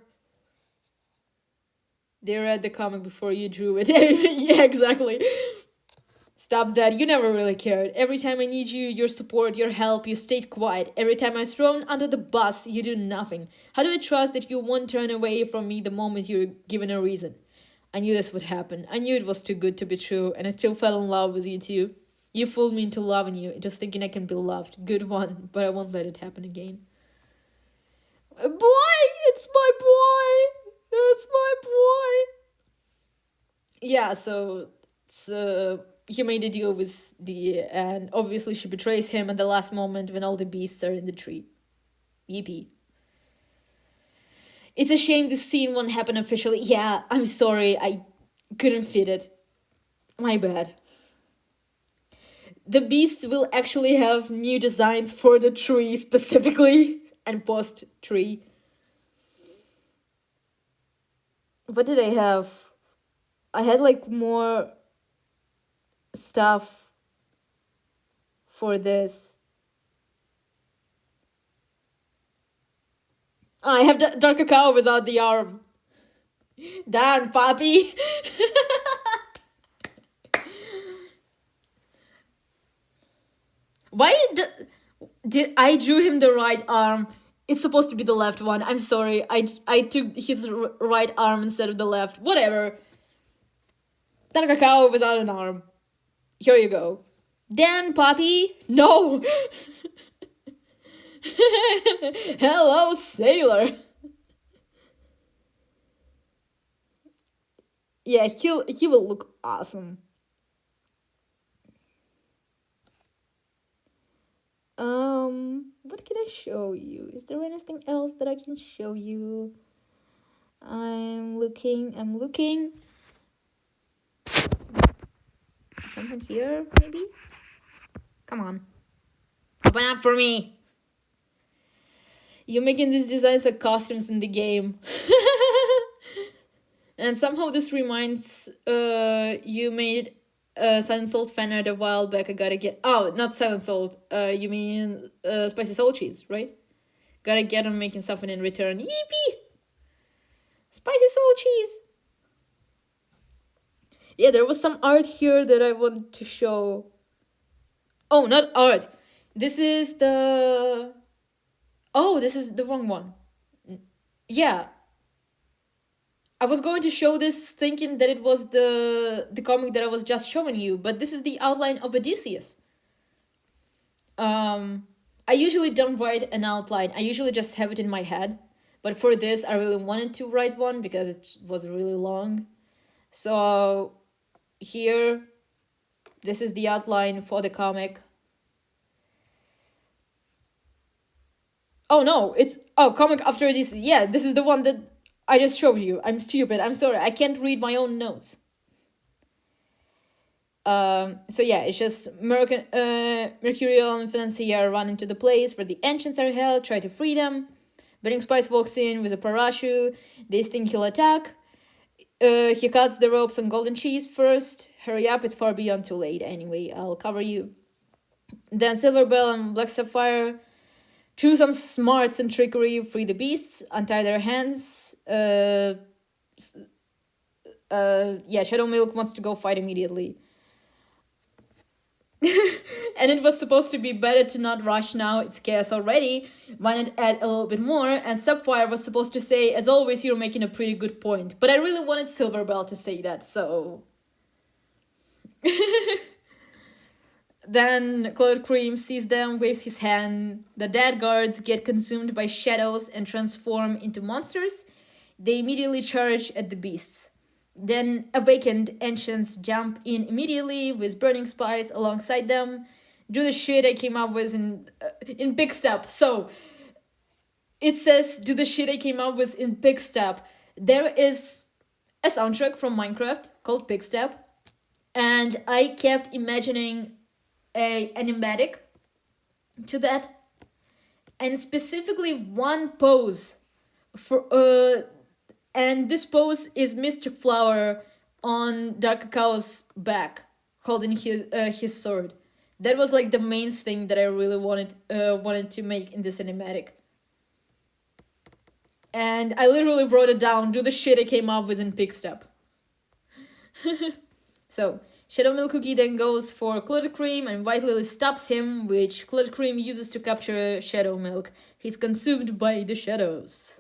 They read the comic before you drew it. Yeah, exactly. Stop that, you never really cared. Every time I need you, your support, your help, you stayed quiet. Every time I'm thrown under the bus, you do nothing. How do I trust that you won't turn away from me the moment you're given a reason? I knew this would happen. I knew it was too good to be true, and I still fell in love with you too. You fooled me into loving you, just thinking I can be loved. Good one, but I won't let it happen again. Boy! It's my boy! It's my boy! Yeah, so it's he made a deal with Dee, and obviously she betrays him at the last moment when all the beasts are in the tree. Yippee. It's a shame this scene won't happen officially. Yeah, I'm sorry, I couldn't fit it. My bad. The beasts will actually have new designs for the tree specifically, and post-tree. What did I have? I had like more stuff for this. Oh, I have Dark Cacao without the arm. Damn, Papi. Why did I drew him the right arm? It's supposed to be the left one. I'm sorry. I took his right arm instead of the left. Whatever. Dark Cacao without an arm. Here you go. Dan, Poppy. No. Hello, Sailor. Yeah, he will look awesome. What can I show you? Is there anything else that I can show you? I'm looking. Something here, maybe? Come on. Open up for me. You're making these designs like costumes in the game. And somehow this reminds you made Silent Salt fan art a while back. I gotta get... Oh, not Silent Salt. You mean Spicy Soul Cheese, right? Gotta get on making something in return. Yippee! Spicy Soul Cheese! Yeah, there was some art here that I want to show. Oh, not art. This is the... Oh, this is the wrong one. Yeah. I was going to show this thinking that it was the comic that I was just showing you, but this is the outline of Odysseus. I usually don't write an outline. I usually just have it in my head. But for this, I really wanted to write one because it was really long. So here, this is the outline for the comic. Oh no, it's... Oh, comic after Odysseus. Yeah, this is the one that I just showed you. I'm stupid. I'm sorry. I can't read my own notes. So yeah, it's just Mercurial and Financier run into the place where the ancients are held, try to free them. Burning Spice walks in with a parachute. They think he'll attack. He cuts the ropes on Golden Cheese first. Hurry up, it's far beyond too late. Anyway, I'll cover you. Then Silver Bell and Black Sapphire, through some smarts and trickery, free the beasts, untie their hands. Shadow Milk wants to go fight immediately. And it was supposed to be better to not rush now, it's chaos already. Why not add a little bit more? And Sapphire was supposed to say, as always, you're making a pretty good point. But I really wanted Silver Bell to say that, so... Then Cloud Cream sees them, waves his hand. The dead guards get consumed by shadows and transform into monsters. They immediately charge at the beasts. Then awakened ancients jump in immediately with Burning Spice alongside them. Do the shit I came up with in Big Step. So it says do the shit I came up with in Big Step. There is a soundtrack from Minecraft called Big Step, and I kept imagining a animatic to that, and specifically one pose for and this pose is Mystic Flower on Dark Cacao's back holding his sword. That was like the main thing that I really wanted to make in this animatic. And I literally wrote it down, do the shit I came up with in Big Step. So Shadow Milk Cookie then goes for Cloud Cream and White Lily stops him, which Cloud Cream uses to capture Shadow Milk. He's consumed by the shadows.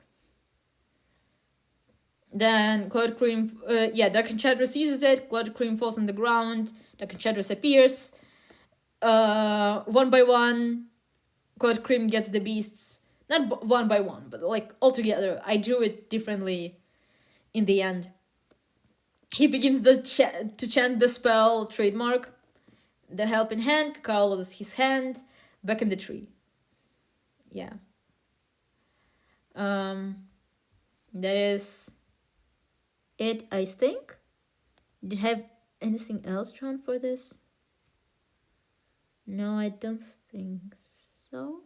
Then Cloud Cream, Dark Enchantress uses it, Cloud Cream falls on the ground, Dark Enchantress appears. One by one, Cloud Cream gets the beasts. Not one by one, but like all together. I drew it differently in the end. He begins to chant the spell trademark. The help in hand, Cacao loses his hand, back in the tree. Yeah. That is it, I think. Did I have anything else drawn for this? No, I don't think so.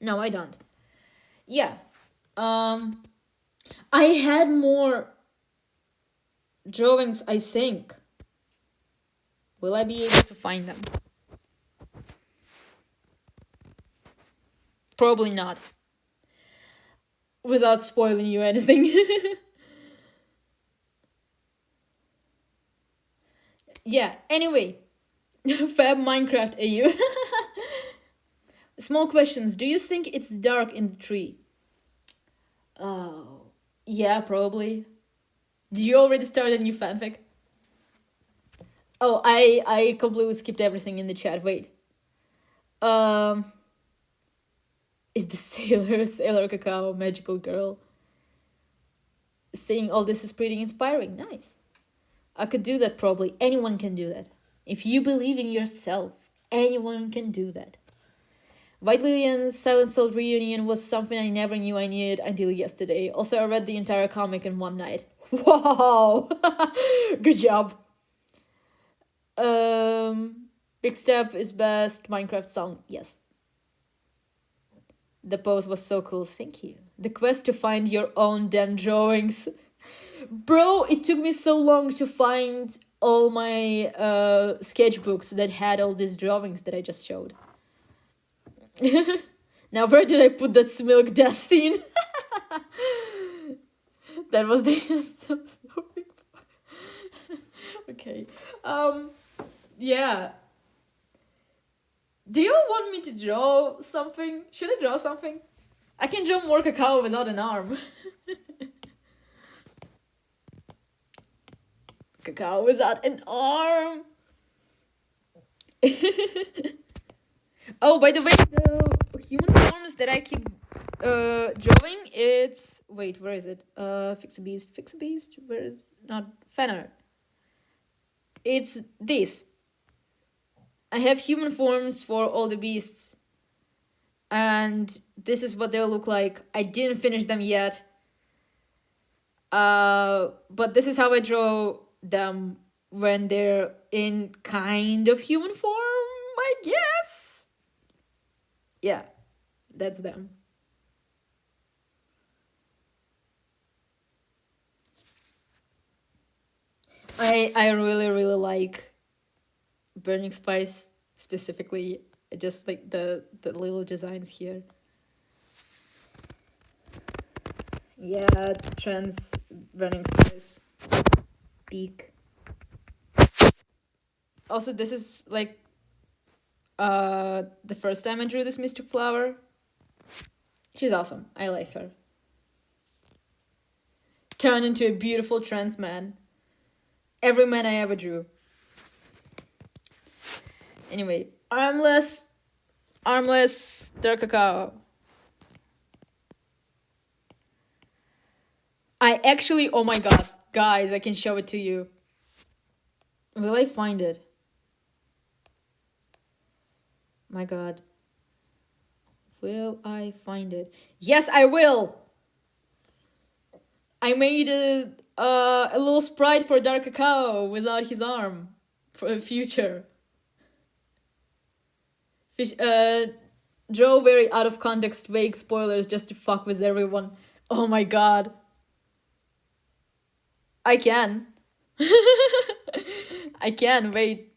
No, I don't. Yeah. I had more drawings, I think. Will I be able to find them? Probably not. Without spoiling you anything. Yeah, anyway. Fab Minecraft AU. Small questions. Do you think it's dark in the tree? Oh, yeah, probably. Did you already start a new fanfic? Oh, I completely skipped everything in the chat. Wait. Um, is the Sailor Cacao magical girl? Saying all this is pretty inspiring. Nice. I could do that probably. Anyone can do that. If you believe in yourself, anyone can do that. White Lily and Silent Soul reunion was something I never knew I needed until yesterday. Also, I read the entire comic in one night. Wow! Good job. Big Step is best Minecraft song. Yes. The pose was so cool. Thank you. The quest to find your own damn drawings. Bro, it took me so long to find all my sketchbooks that had all these drawings that I just showed. Now, where did I put that Smilk death scene? That was just so stupid. Okay. Yeah. Do you want me to draw something? Should I draw something? I can draw more cacao without an arm. Cacao without an arm. Oh, by the way, the human forms that I keep drawing, it's... Wait, where is it? Fix a Beast. Fix a Beast? Where is... Not... Fan art. It's this. I have human forms for all the beasts. And this is what they'll look like. I didn't finish them yet. But this is how I draw them when they're in kind of human form, I guess. Yeah, that's them. I really, really like Burning Spice specifically. Just like the little designs here. Yeah, trans Burning Spice. Peak. Also, this is like the first time I drew this Mystic Flower. She's awesome. I like her. Turned into a beautiful trans man. Every man I ever drew. Anyway, armless, dark cacao. I actually, oh my god, guys, I can show it to you. Will I find it? My god. Will I find it? Yes, I will! I made a little sprite for Dark Cacao without his arm for the future. Draw very out of context vague spoilers just to fuck with everyone. Oh my god. I can. I can, wait.